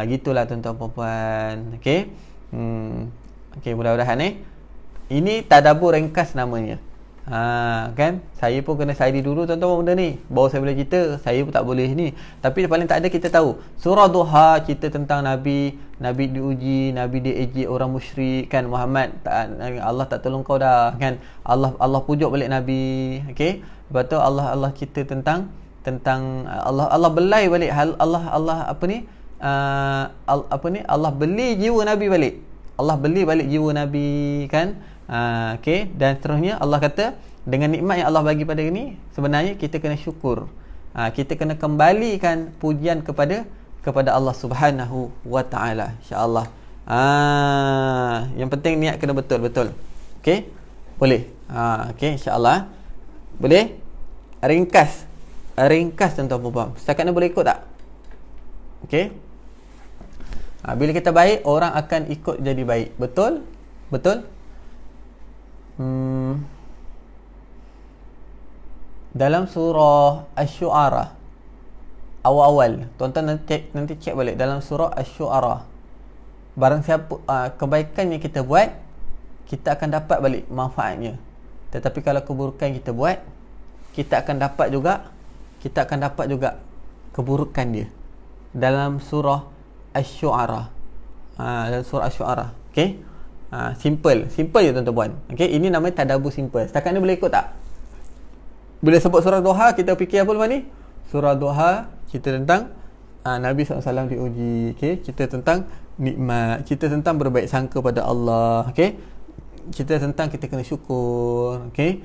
Gitulah tuan-tuan puan-puan. Okey. Okey, mudah-mudahan ini tadabbur ringkas namanya. Kan, saya pun kena study dulu tuan-tuan benda ni, baru saya boleh cerita. Saya pun tak boleh ni, tapi paling tak ada kita tahu surah Duha cerita tentang Nabi diuji, Nabi diejek orang musyrik, kan. Muhammad Allah tak tolong kau dah, kan. Allah pujuk balik Nabi. Okey, lepas tu Allah cerita tentang Allah belai balik Allah beli jiwa Nabi balik. Allah beli balik jiwa Nabi, kan. Okey, dan seterusnya Allah kata dengan nikmat yang Allah bagi pada ini, sebenarnya kita kena syukur. Kita kena kembalikan pujian kepada Allah Subhanahu wa taala, insya-Allah. Yang penting niat kena betul-betul. Okey? Boleh. Okey, insya-Allah. Boleh? Ringkas tuan-tuan puan-puan. Setakat ni boleh ikut tak? Okey? Bila kita baik, orang akan ikut jadi baik. Betul? Dalam surah Asy-Syu'ara, awal-awal. Tuan-tuan nanti cek balik dalam surah Asy-Syu'ara. Barang siapa kebaikan yang kita buat, kita akan dapat balik manfaatnya. Tetapi kalau keburukan kita buat, kita akan dapat juga keburukan dia. Dalam surah Asy-Syu'ara. Dalam surah Asy-Syu'ara. Okey. Simple je tuan-tuan. Okey, ini namanya tadabbur simple. Setakat ni boleh ikut tak? Bila sebut surah Duha, kita fikir apa lepas ni? Surah Duha cerita tentang Nabi SAW diuji. Okey, cerita tentang nikmat, cerita tentang berbaik sangka pada Allah. Okey, cerita tentang kita kena syukur. Okey,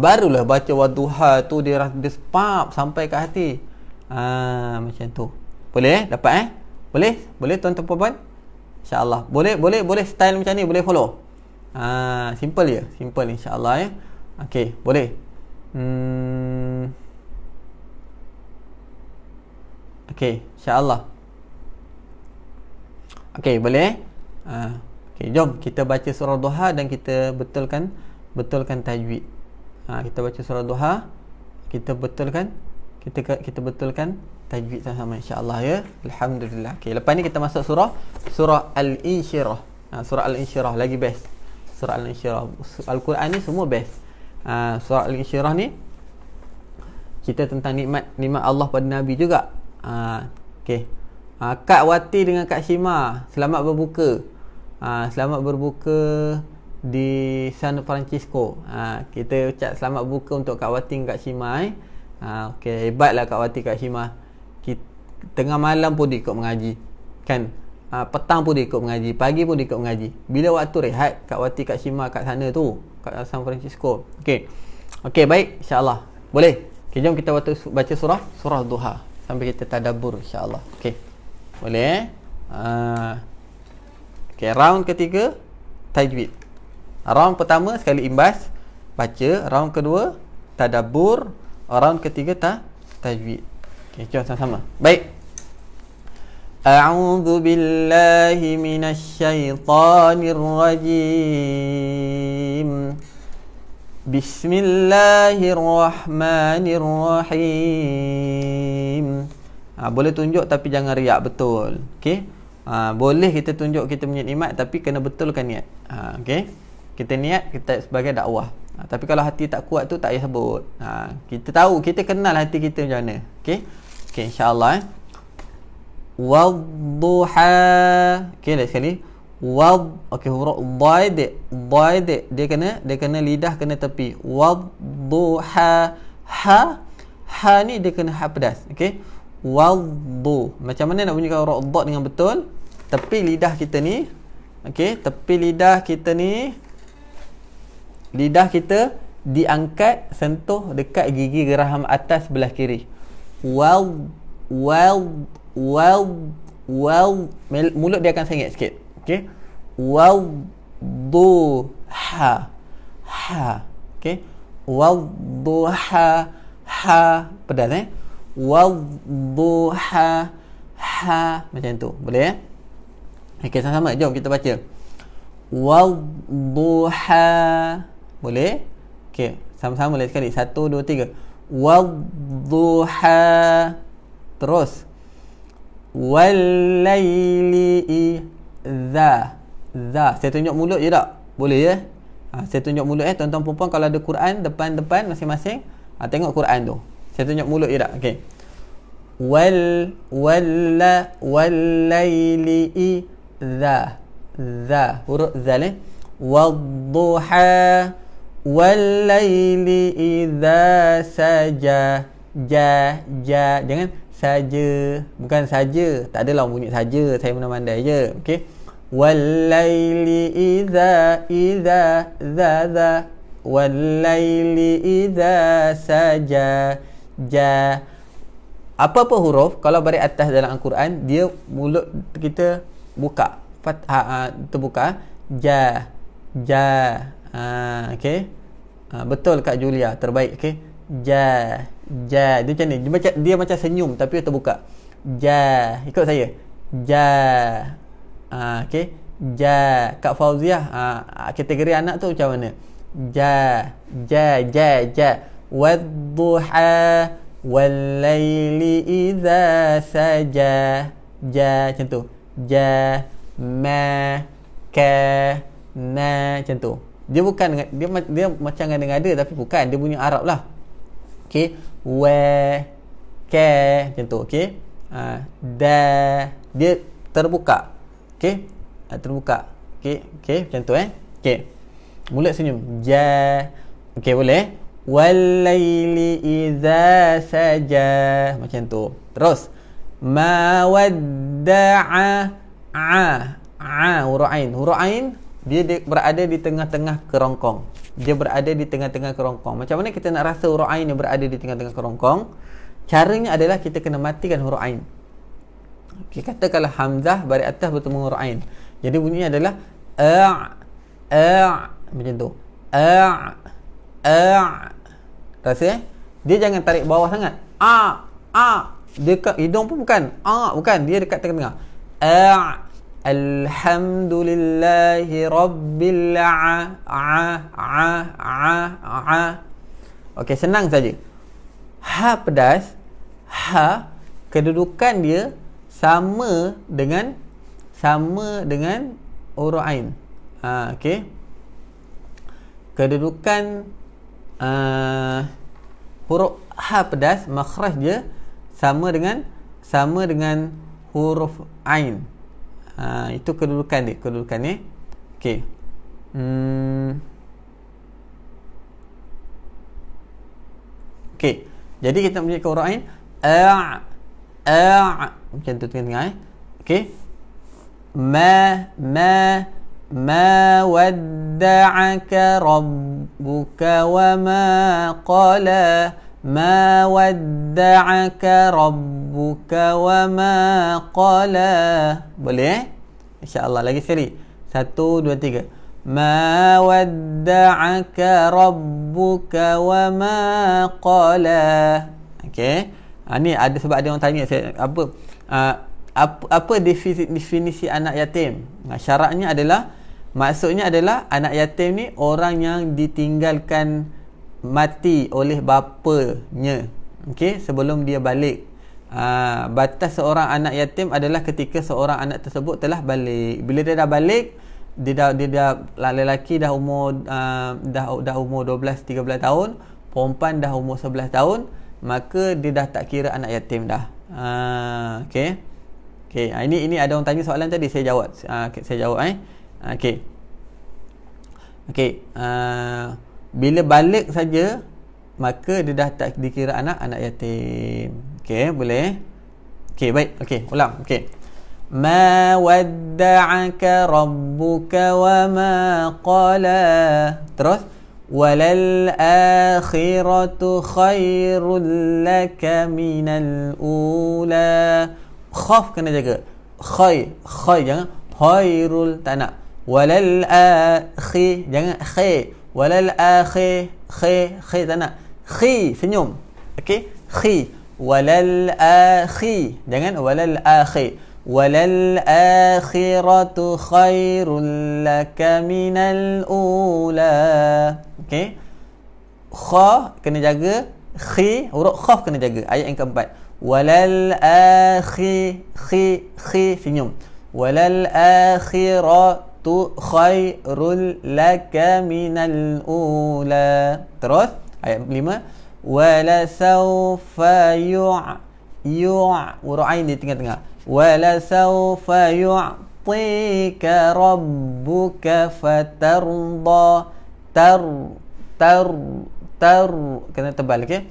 barulah baca Wadduha tu dia spap sampai ke hati. Macam tu. Boleh dapat Boleh tuan-tuan puan-puan? InsyaAllah. Boleh style macam ni, boleh follow. Simple insyaAllah ya. Okey, boleh. Okey, insyaAllah. Okey, boleh. Okey, jom kita baca surah Duha dan kita betulkan tajwid. Kita baca surah Duha, kita betulkan tajwid sama-sama insya-Allah ya. Alhamdulillah. Okey, lepas ni kita masuk surah Al-Insyirah. Surah Al-Insyirah lagi best. Surah Al-Insyirah. Al-Quran ni semua best. Surah Al-Insyirah ni cerita tentang nikmat Allah pada Nabi juga. Okey. Kak Wati dengan Kak Shima selamat berbuka. Selamat berbuka di San Francisco. Kita ucap selamat berbuka untuk Kak Wati dan Kak Shima. Okey, hebatlah Kak Wati, Kak Shima. Tengah malam pun dia ikut mengaji kan, petang pun dia ikut mengaji, pagi pun dia ikut mengaji. Bila waktu rehat, Kak Wati, Kak Shima kat sana tu, kat San Francisco. Okey, baik, insyaAllah boleh. Okey, jom kita baca surah Duha sampai kita tadabbur insyaAllah. Okey, boleh. Okey, round ketiga tajwid. Round pertama sekali imbas baca, round kedua tadabbur, round ketiga tajwid. Okey, jom sama-sama. Baik. A'udzu billahi minasyaitonir rajim. Bismillahirrahmanirrahim. Boleh tunjuk tapi jangan riak, betul. Okey. Boleh kita tunjuk kita punya nikmat tapi kena betulkan niat. Okey. Kita niat kita sebagai dakwah. Tapi kalau hati tak kuat tu tak payah sebut. Kita tahu, kita kenal hati kita macam mana. Okey. Okey, insya-Allah. Wadduha. Okey, lagi sekali. Okey, huruf dhaid dia kena lidah kena tepi. Wadduha. Ha ni dia kena ha pedas. Okey. Waddu. Macam mana nak bunyikan huruf dha dengan betul? Tepi lidah kita ni. Okey, tepi lidah kita ni. Lidah kita diangkat sentuh dekat gigi geraham atas sebelah kiri. Mulut dia akan sengit sikit. Okey. Wadduha. Ha. Okey. Wadduha. Ha pedas Wadduha. Ha macam tu. Boleh ya? Okey, sama-sama jom kita baca. Wadduha. Boleh? Okey, sama-sama lagi sekali. 1 2 3. Wadduha. Terus. Wal-laili idza. Saya tunjuk mulut je tak? Boleh ya? Saya tunjuk mulut tuan-tuan perempuan kalau ada Quran depan-depan masing-masing, tengok Quran tu. Saya tunjuk mulut je tak? Okey. Wal-laili idza. Huruf zal. Wadduha. Wal-laili idza saja. Jangan saja, bukan saja. Tak adalah bunyi saja, saya pandai je. Okey. Wal-laili idza wal-laili idza saja. Apa-apa huruf kalau baris atas dalam Al-Quran, dia mulut kita buka. Terbuka. Ja. Okey. Betul Kak Julia, terbaik. Okey. Ja. Dia macam ni. Dia macam senyum tapi dia terbuka. Ja. Ikut saya. Ja. Okey. Ja. Kak Fauziah, kategori anak tu macam mana? Ja. Wadduha. Wal-laili idza saja. Ja macam tu. Ja, ma, ka, na macam tu. Dia bukan dia macam ngada-ngada tapi bukan, dia bunyi Arab lah. Okey, wa, ka macam tu. Okey, da dia terbuka. Okey, terbuka. Okey macam tu Okey, mulut senyum. Ja. Okey, boleh. Wal-laili idza saja macam tu. Terus ma wadda'a huruf ain dia berada di tengah-tengah kerongkong. Dia berada di tengah-tengah kerongkong. Macam mana kita nak rasa huruf ain yang berada di tengah-tengah kerongkong? Caranya adalah kita kena matikan huruf ain. Okey, katakanlah hamzah baris atas bertemu huruf ain. Jadi bunyinya adalah macam tu. Rasa dia jangan tarik bawah sangat. Dekat hidung pun bukan. Bukan, dia dekat tengah-tengah. Alhamdulillahi rabbil Okey, senang saja. Ha pedas, kedudukan dia sama dengan huruf ain. Okey. Kedudukan huruf ha pedas, makhraj dia sama dengan huruf ain. Itu kedudukan dia. Okey. Okey. Jadi kita punya huruf ain macam tu tengah-tengah Okey. ما ودعك ربك وما قلى ما ودعك ربك وما قلى. Boleh InsyaAllah. Lagi sekali. 1, 2, 3. ما ودعك ربك وما قلى. Okey. Ni ada sebab ada orang tanya saya apa definisi anak yatim. Syaratnya adalah, maksudnya adalah anak yatim ni orang yang ditinggalkan mati oleh bapanya, okey, sebelum dia balik. Batas seorang anak yatim adalah ketika seorang anak tersebut telah balik. Bila dia dah balik, dia dah lelaki dah umur dah umur 12-13 tahun, perempuan dah umur 11 tahun, maka dia dah tak kira anak yatim dah. Okey. Okey, ini ada orang tanya soalan tadi, saya jawab. Saya jawab Okey. Okey, bila balik saja maka dia dah tak dikira anak yatim. Okey, boleh. Okey, baik. Okey, ulang. Okey. Ma wadda'aka rabbuka wa ma qala. Terus walal akhiratu khairul laka minal ula. Khaf kena jaga. Khai jangan khairul, tak nak. Walal akhi, jangan khi. Walal akhi, khi tak nak. Khi senyum. Okey, khi. Walal akhi, jangan walal akhi. Walal akhiratu khairul laka minal ula. Okey, kha kena jaga, khi huruf khaf kena jaga. Ayat yang keempat. Walal akhi, khi senyum. Walal akhiratu khairul laka minal ula. Terus ayat 5. Wala sawfa huruf ain di tengah-tengah. Wala sawfa yu'tika rabbuka fatarda. Tar kena tebal. Okey.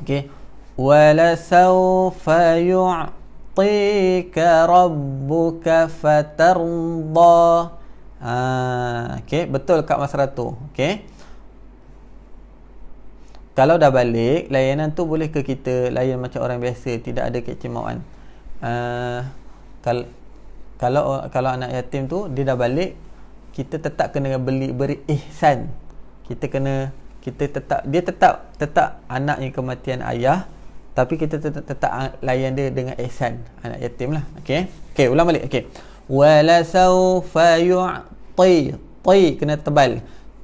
Okey. Wala sawfa yu'tika rabbuka fatarda. Okey, betul Kak Masratu. Okey. Kalau dah balik, layanan tu boleh ke kita layan macam orang biasa, tidak ada kecemauan. Kalau anak yatim tu dia dah balik, kita tetap kena beri ihsan. Dia tetap anak yang kematian ayah, tapi kita tetap layan dia dengan ihsan, anak yatim lah. Okey, ulang balik. Okey, wala sawfa yu'ti, ti kena tebal,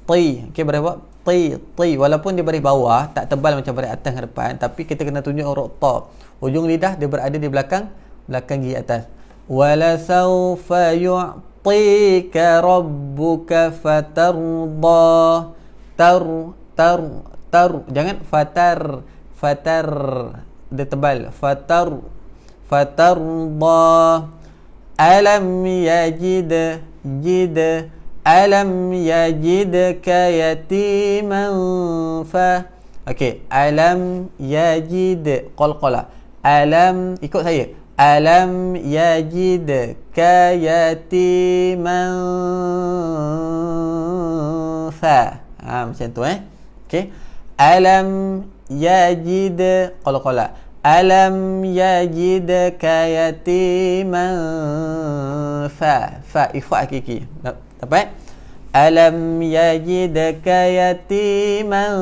ti. Okey, berapa? Ti. Walaupun dia baris bawah, tak tebal macam baris atas ke depan, tapi kita kena tunjuk huruf ta. Ujung lidah dia berada di belakang gigi atas. Wala sawfa yu'tika rabbuka fatarda. Tar. Jangan fatar. Dia tebal. Fatarda. Alam yajidka yatiman fa. Okey, alam yajid qalqala. Alam, ikut saya. Alam yajidka yatiman fa. Macam tu Okey. Alam yajid qalqala. Alam yajidka yatiman fa ikhfa hakiki. Dapat? Alam yajidka yatiman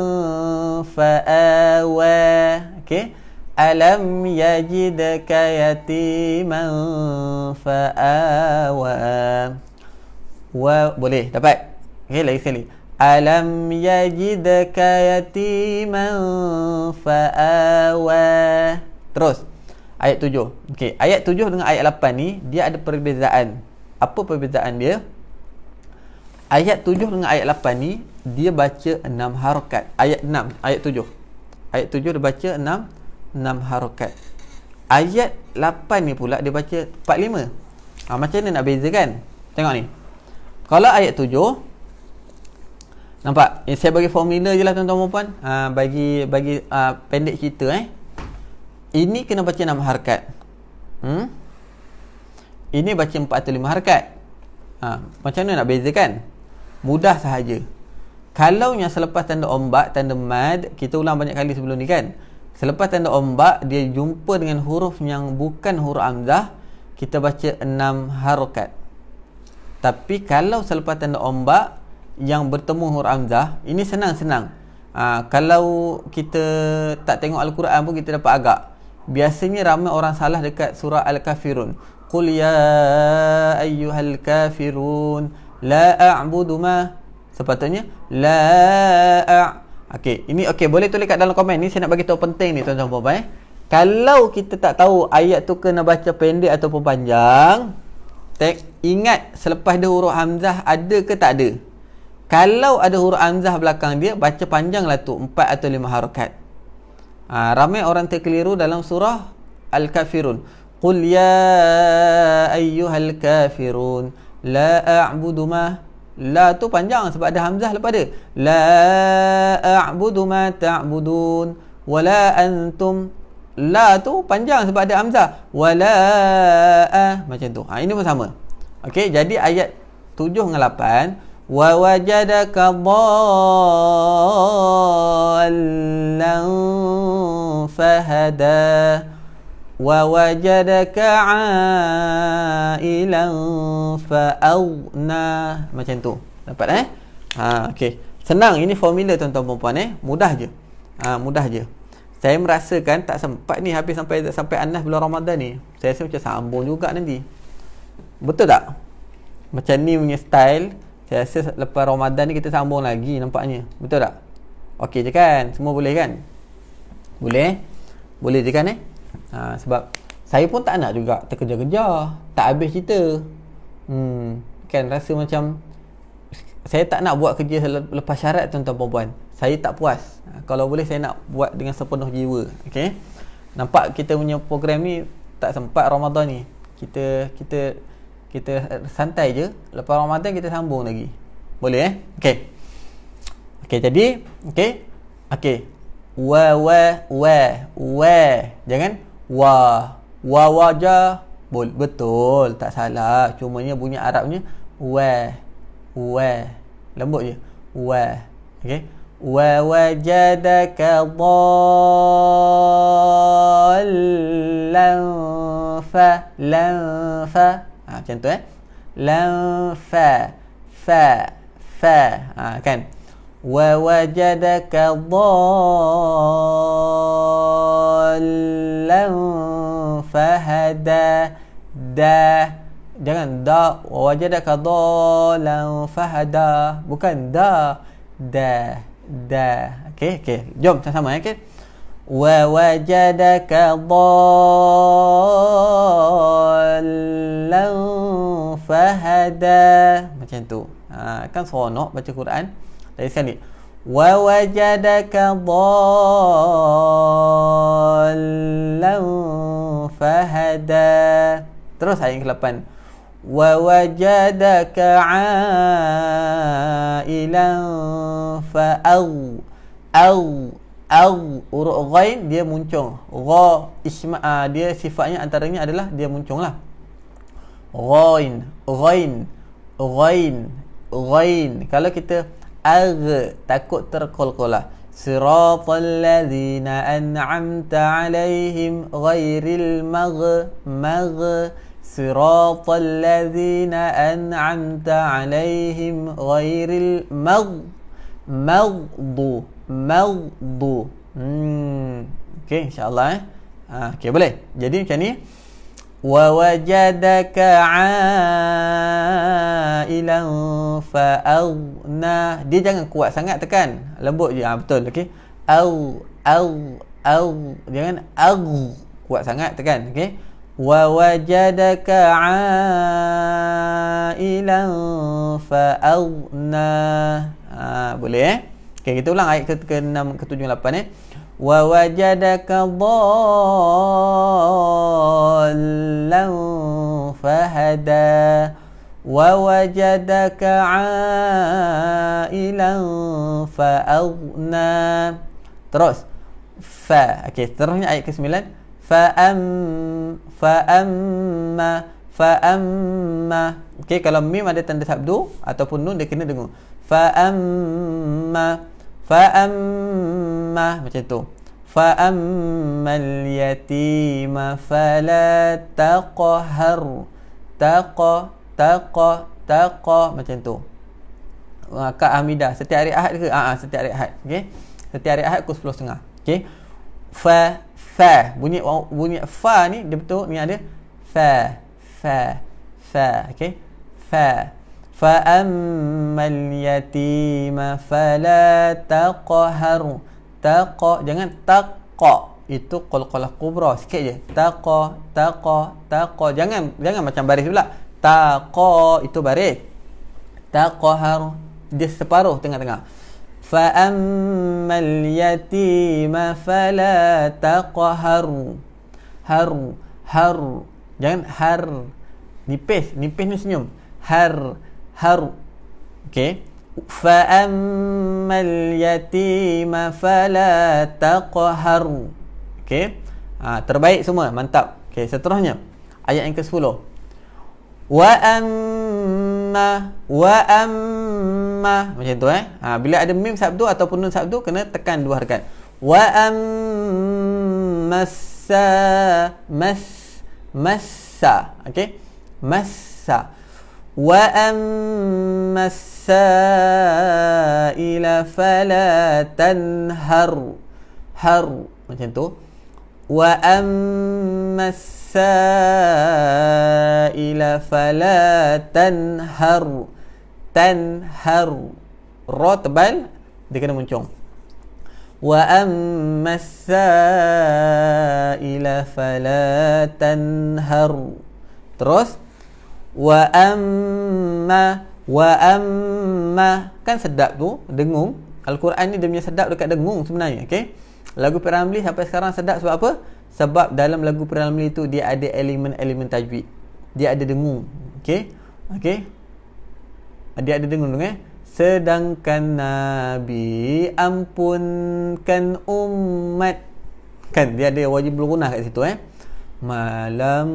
fa'awa. Okey. Alam yajidka yatiman fa'awa. Boleh dapat? Okey, lagi sekali. Alam yajidka yatiman fa'awa. Terus ayat 7. Okey, ayat 7 dengan ayat 8 ni dia ada perbezaan. Apa perbezaan dia? Ayat 7 dengan ayat 8 ni dia baca 6 harakat. Ayat 6, ayat 7. Ayat 7 dia baca 6 harakat. Ayat 8 ni pula dia baca 45. Macam mana nak bezakan? Tengok ni. Kalau ayat 7, nampak? Saya bagi formula je lah tuan-tuan dan puan. Bagi pendek cerita Ini kena baca 6 harakat. Ini baca 4 atau 5 harakat. Macam mana nak bezakan? Mudah sahaja. Kalau yang selepas tanda ombak, tanda mad, kita ulang banyak kali sebelum ni kan. Selepas tanda ombak, dia jumpa dengan huruf yang bukan huruf hamzah, kita baca 6 harakat. Tapi kalau selepas tanda ombak yang bertemu huruf hamzah, ini senang-senang. Kalau kita tak tengok Al-Quran pun kita dapat agak. Biasanya ramai orang salah dekat surah Al-Kafirun. Qul ya ayyuhal kafirun la a'budu ma. Sepatutnya la Okey, ini boleh tulis kat dalam komen ni. Saya nak bagi tahu penting ni tuan-tuan puan-puan Kalau kita tak tahu ayat tu kena baca pendek ataupun panjang, ingat selepas dia huruf hamzah ada ke tak ada. Kalau ada huruf hamzah belakang dia, baca panjanglah tu 4 atau 5 harakat. Ramai orang terkeliru dalam surah Al-Kafirun. Qul ya ayyuhal kafirun la a'budu ma. La tu panjang sebab ada hamzah lepas dia. La a'budu ma ta'budun wala antum. La tu panjang sebab ada hamzah. Wala macam tu. Ini pun sama. Okey, jadi ayat 7 dengan 8, wa wajadaka dhallan fahada wa wajadaka ailan fa'aghna. Macam tu. Dapat okey. Senang, ini formula tuan-tuan puan-puan Mudah je. Mudah je. Saya merasakan tak sempat ni habis sampai Anas bulan Ramadan ni. Saya rasa macam sambung juga nanti. Betul tak? Macam ni punya style. Saya rasa lepas Ramadan ni kita sambung lagi nampaknya. Betul tak? Okey je kan? Semua boleh kan? Boleh? Boleh je kan sebab saya pun tak nak juga terkejar-kejar, tak habis cerita. Kan rasa macam saya tak nak buat kerja lepas syarat tuan-tuan puan-puan. Saya tak puas. Kalau boleh saya nak buat dengan sepenuh jiwa. Okey. Nampak kita punya program ni tak sempat Ramadan ni. Kita santai je. Lepas Ramadan kita sambung lagi. Boleh Okey. Okey, jadi okey. Wa. Jangan wa wajah. Betul, tak salah. Cumanya bunyi Arabnya wa. Lembut je. Wa. Okey. Wa wajadaka dhallan fa. Macam tu lam fa kan. Wa wajadaka dhallan fahada. Jangan da. Wa wajadaka dhallan fahada. Bukan da. Okey, jom sama-sama okey. Wa wajadaka dhallan fahada. Macam tu. Kan seronok baca Quran. Dari sekali. Wa wajadaka dhallan fahada. Terus ayat ke-8. Wa wajadaka 'ailan huruf ghain dia muncung. Gha isma dia sifatnya antaranya adalah dia muncung lah. Ghain. Kalau kita takut terqalqalah. Siratal ladzina an'amta 'alaihim ghairil Siratal ladzina an'amta 'alaihim ghairil maghdu. Okey, insya-Allah okey, boleh. Jadi macam ni. Wa wajadaka 'ailan fa'aghna. Dia jangan kuat sangat tekan. Lembut je. Betul, okey. Jangan kuat sangat tekan, okey. Wa wajadaka 'ailan fa'aghna. Boleh okey, kita ulang ayat ke-6 ke-7 8 Wa wajadaka dhallan fahada. Wa wajadaka 'ailan fa'aghna. Terus okey, terusnya ayat ke-9 fa'amma. Okey, kalau mim ada tanda sabdu ataupun nun dia kena dengung. Fa'amma macam tu. Fa'ammal yatima fala taqhar. Taqa macam tu. Kak Hamidah setiap hari Ahad ke? Setiap hari Ahad. Okey. Setiap hari Ahad pukul 10.30. Okey. Fa bunyi fa ni dia betul ni ada fa. Okey. Fa ammal yatima fala taqhar. Jangan taqa. Itu qalqalah kubra sikit je. Taqa. Jangan macam baris pula. Taqa itu baris. Taqhar dia separuh tengah-tengah. Fa ammal yatima fala taqhar. Har. Jangan har. Nipis ni senyum. Har. Okey. Fa ammal yatima fala taqhar. Okey. Terbaik semua, mantap. Okey, seterusnya ayat yang ke-10. Wa amma macam tu bila ada mim sabdu ataupun nun sabdu kena tekan dua harakat. Wa massa. Okey. Massa. Wa ammas-sa'ila fala tanhar. Macam tu. Wa ammas-sa'ila fala tanhar. Ra tebal dia kena muncung. Wa ammas-sa'ila fala tanhar. Terus wa amma kan sedap tu dengung. Al-Quran ni dia punya sedap dekat dengung sebenarnya. Okey, lagu P.Ramlee sampai sekarang sedap sebab apa? Sebab dalam lagu P.Ramlee tu dia ada elemen-elemen tajwid, dia ada dengung. Okey, dia ada dengung sedangkan Nabi ampunkan umat, kan dia ada wajibul gunah kat situ malam.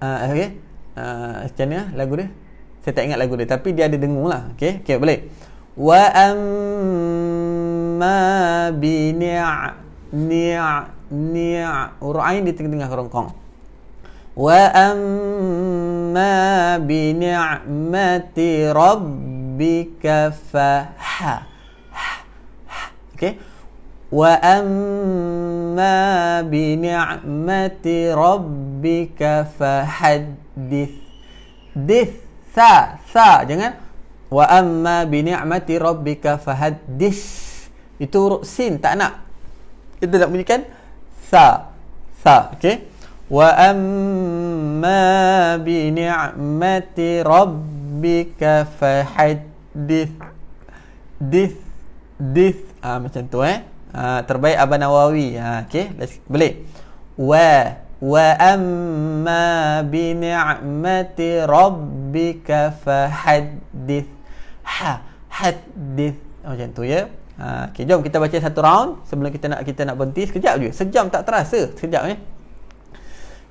Okey. Macam mana lagu dia? Saya tak ingat lagu dia, tapi dia ada dengung lah. Okey, boleh. Wa amma bi huruf ain di tengah-tengah kerongkong. Wa amma bi ni'mati rabbika fa. Okey. Wa amma bi ni'mati rabbika fahaddith. Sa jangan Wa amma bi ni'mati rabbika fahaddis. Itu huruf sin, tak nak. Kita nak bunyikan sa. Sa, okey. Wa amma bi ni'mati rabbika fahaddis. Dis. Macam tu terbaik Abang Nawawi. Okey, boleh. Wa amma bi ni'mati rabbika fahaddis. Haddis. Macam tu ya. Okey, jom kita baca satu round sebelum kita nak berhenti sekejap je. Sejam tak terasa. Sekejap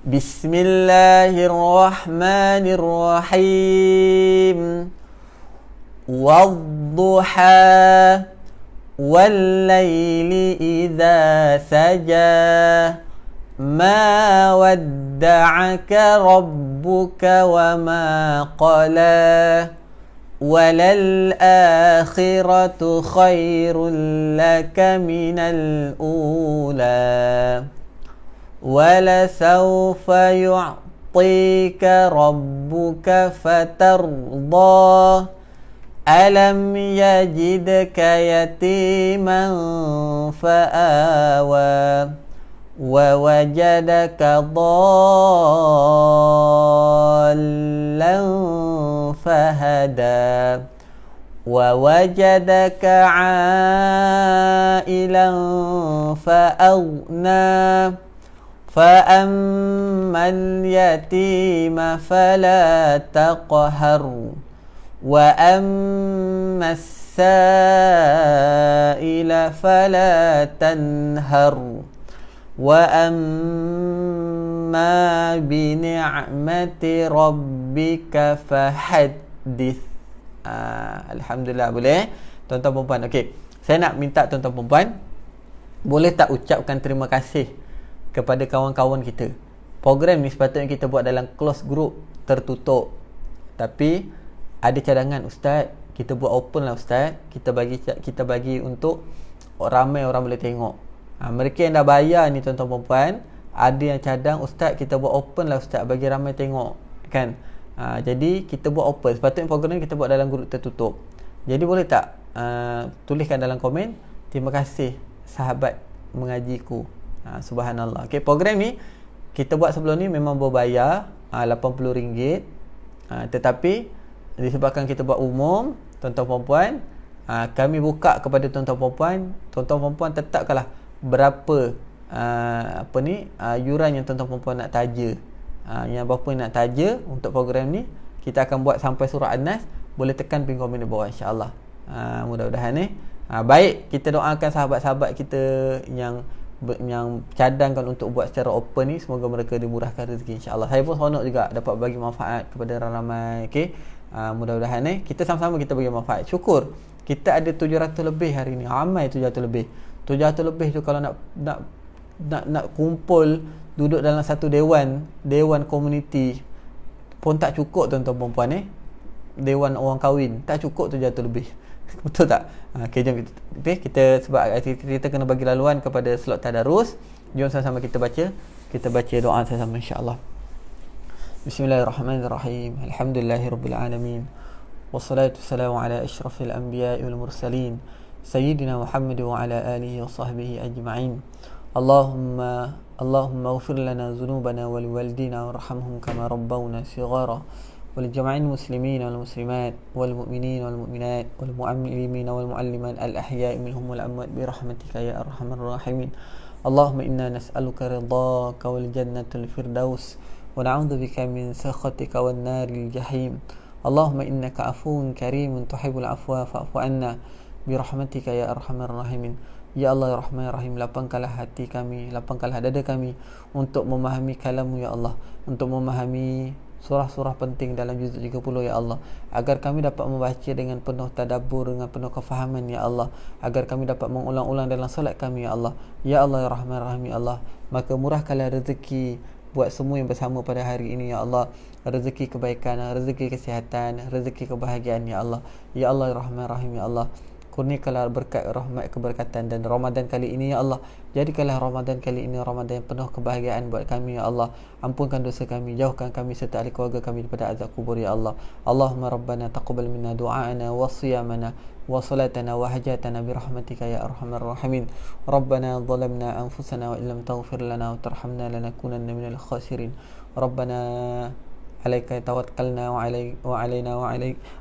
Bismillahirrahmanirrahim. Wadduha wal-laili idza saja. Ma wadda'aka rabbuka wa ma qala. Walal akhiratu khairul laka minal ula. Wala sawfa yu'tika rabbuka fatarda. Alam yajidka yatiman fa'awa. Wa wajadaka dhallan fahada. Wa wajadaka 'ailan fa'aghna. Fa'ammal yatima fala taqhar. Wa ammas sa'ila fala tanhar. Wa amma bi ni'mati rabbika fahaddith. Alhamdulillah, boleh tuan-tuan perempuan. Okey, saya nak minta tuan-tuan perempuan, boleh tak ucapkan terima kasih kepada kawan-kawan kita. Program ni sepatutnya kita buat dalam close group tertutup, tapi ada cadangan, ustaz, kita buat open lah ustaz. Kita bagi untuk ramai orang boleh tengok. Mereka yang dah bayar ni tuan-tuan perempuan, ada yang cadang, ustaz kita buat open lah ustaz, bagi ramai tengok kan. Jadi kita buat open. Sepatutnya program ni kita buat dalam grup tertutup. Jadi boleh tak tuliskan dalam komen, terima kasih sahabat mengajiku. Subhanallah. Okay, program ni kita buat sebelum ni memang berbayar RM80. Tetapi disebabkan kita buat umum, tuan-tuan perempuan, kami buka kepada tuan-tuan perempuan. Tuan-tuan perempuan tetapkanlah berapa yuran yang tuan-tuan perempuan nak taja. Yang berapa nak taja untuk program ni, kita akan buat sampai surah An-Nas. Boleh tekan pin komen di bawah, insya-Allah. Mudah-mudahan baik, kita doakan sahabat-sahabat kita yang cadangkan untuk buat secara open ni, semoga mereka dimurahkan rezeki, insya-Allah. Saya pun seronok juga dapat bagi manfaat kepada ramai. Okey, mudah-mudahan kita sama-sama kita bagi manfaat. Syukur kita ada 700 lebih hari ni. Ramai 700 lebih. 700 lebih tu kalau nak kumpul duduk dalam satu dewan komuniti pun tak cukup tuan-tuan perempuan. Dewan orang kahwin tak cukup 700 lebih. Betul tak? Okey, jom kita sebab kita kena bagi laluan kepada slot tadarus. Jom sama-sama kita baca doa sama-sama, insya-Allah. Bismillahirrahmanirrahim. Alhamdulillahirabbil alamin. Wassalatu wassalamu ala asyrafil anbiya'i wal mursalin sayyidina Muhammad wa ala alihi wa sahbihi ajma'in. Allahumma ighfir lana dhunubana wa liwalidina warhamhum kama rabbawna shighara. ولجميع المسلمين والمسلمات والمؤمنين والمؤمنات والمعلمين والمعلمات الأحياء منهم والأموات برحمتك يا أرحم الراحمين. اللهم إنا نسألك رضاك والجنة الفردوس ونعوذ بك من سخطك والنار الجحيم. اللهم إنك عفو كريم تحب العفو فاعف عنا برحمتك يا أرحم الراحمين. Ya Allah, ya Rahman, ya Rahim, lapangkanlah hati kami, lapangkanlah dada kami untuk memahami kalam-Mu ya Allah, untuk memahami surah-surah penting dalam juzuk 30 ya Allah, agar kami dapat membaca dengan penuh tadabbur, dengan penuh kefahaman ya Allah, agar kami dapat mengulang-ulang dalam solat kami ya Allah. Ya Allah, ya Rahman, ya Rahim ya Allah, maka murahkanlah rezeki buat semua yang bersama pada hari ini ya Allah, rezeki kebaikan, rezeki kesihatan, rezeki kebahagiaan ya Allah. Ya Allah, ya Rahman, ya Rahim ya Allah, kurniakanlah berkat, rahmat, keberkatan. Dan Ramadan kali ini ya Allah, jadikanlah Ramadan kali ini Ramadan yang penuh kebahagiaan buat kami ya Allah. Ampunkan dosa kami, jauhkan kami serta ahli keluarga kami daripada azab kubur ya Allah. Allahumma rabbana taqabbal minna du'aana wa siyamana wa salatana wa hajatana birahmatika ya arhamar rahimin. Rabbana zalamna anfusana wa illam taghfir lana wa tarhamna lanakunanna minal khasirin. Rabbana عليك توكلنا وعلينا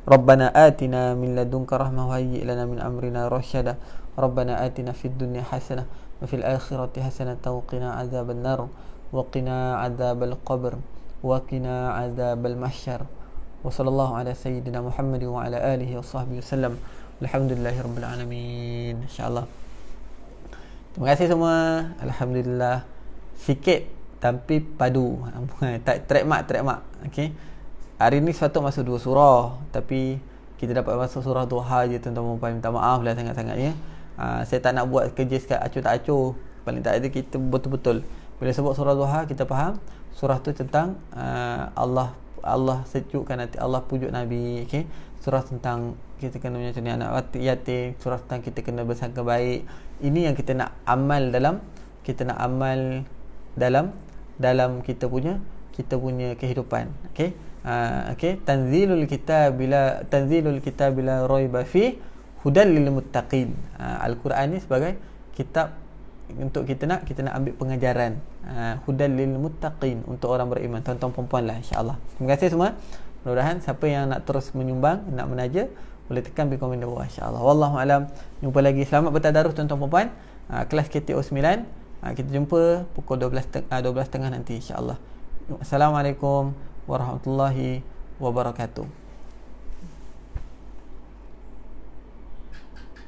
ربنا آتنا من لدنك رحمة وهيئ لنا من أمرنا رشدا. ربنا آتنا في الدنيا حسنة وفي الآخرة حسنة وقنا عذاب النار وقنا عذاب القبر وقنا عذاب المحشر. وصلى الله على سيدنا محمد وعلى آله وصحبه وسلم. الحمد لله رب العالمين. InsyaAllah. Terima kasih semua. Alhamdulillah. Sikit tapi padu. Tak trademark. Okey. Hari ni sepatut masuk 2 surah, tapi kita dapat masuk surah Duha je tuan-tuan dan puan. Minta maaf lah sangat-sangat ya. Saya tak nak buat kerja sekat acuh tak acuh. Paling tak ada kita betul-betul bila sebut surah Duha kita faham surah tu tentang Allah sejukkan hati, Allah pujuk Nabi. Okey. Surah tentang kita kena menyantuni anak yatim, surah tentang kita kena bersangka baik. Ini yang kita nak amal dalam dalam kita punya kehidupan. Okey. Okey, tanzilul kitab bila raiba fi hudal lil muttaqin. Al-Quran ni sebagai kitab untuk kita nak ambil pengajaran. Hudal lil muttaqin, untuk orang beriman, tuan-tuan puan-puan lah insya-Allah. Terima kasih semua. Mudah-mudahan siapa yang nak terus menyumbang, nak menaja, boleh tekan di komen di bawah insya-Allah. Wallahu alam. Jumpa lagi. Selamat bertadarus tuan-tuan puan-puan. Kelas KTO 9. Kita jumpa pukul 12.30 nanti insya-Allah. Assalamualaikum warahmatullahi wabarakatuh.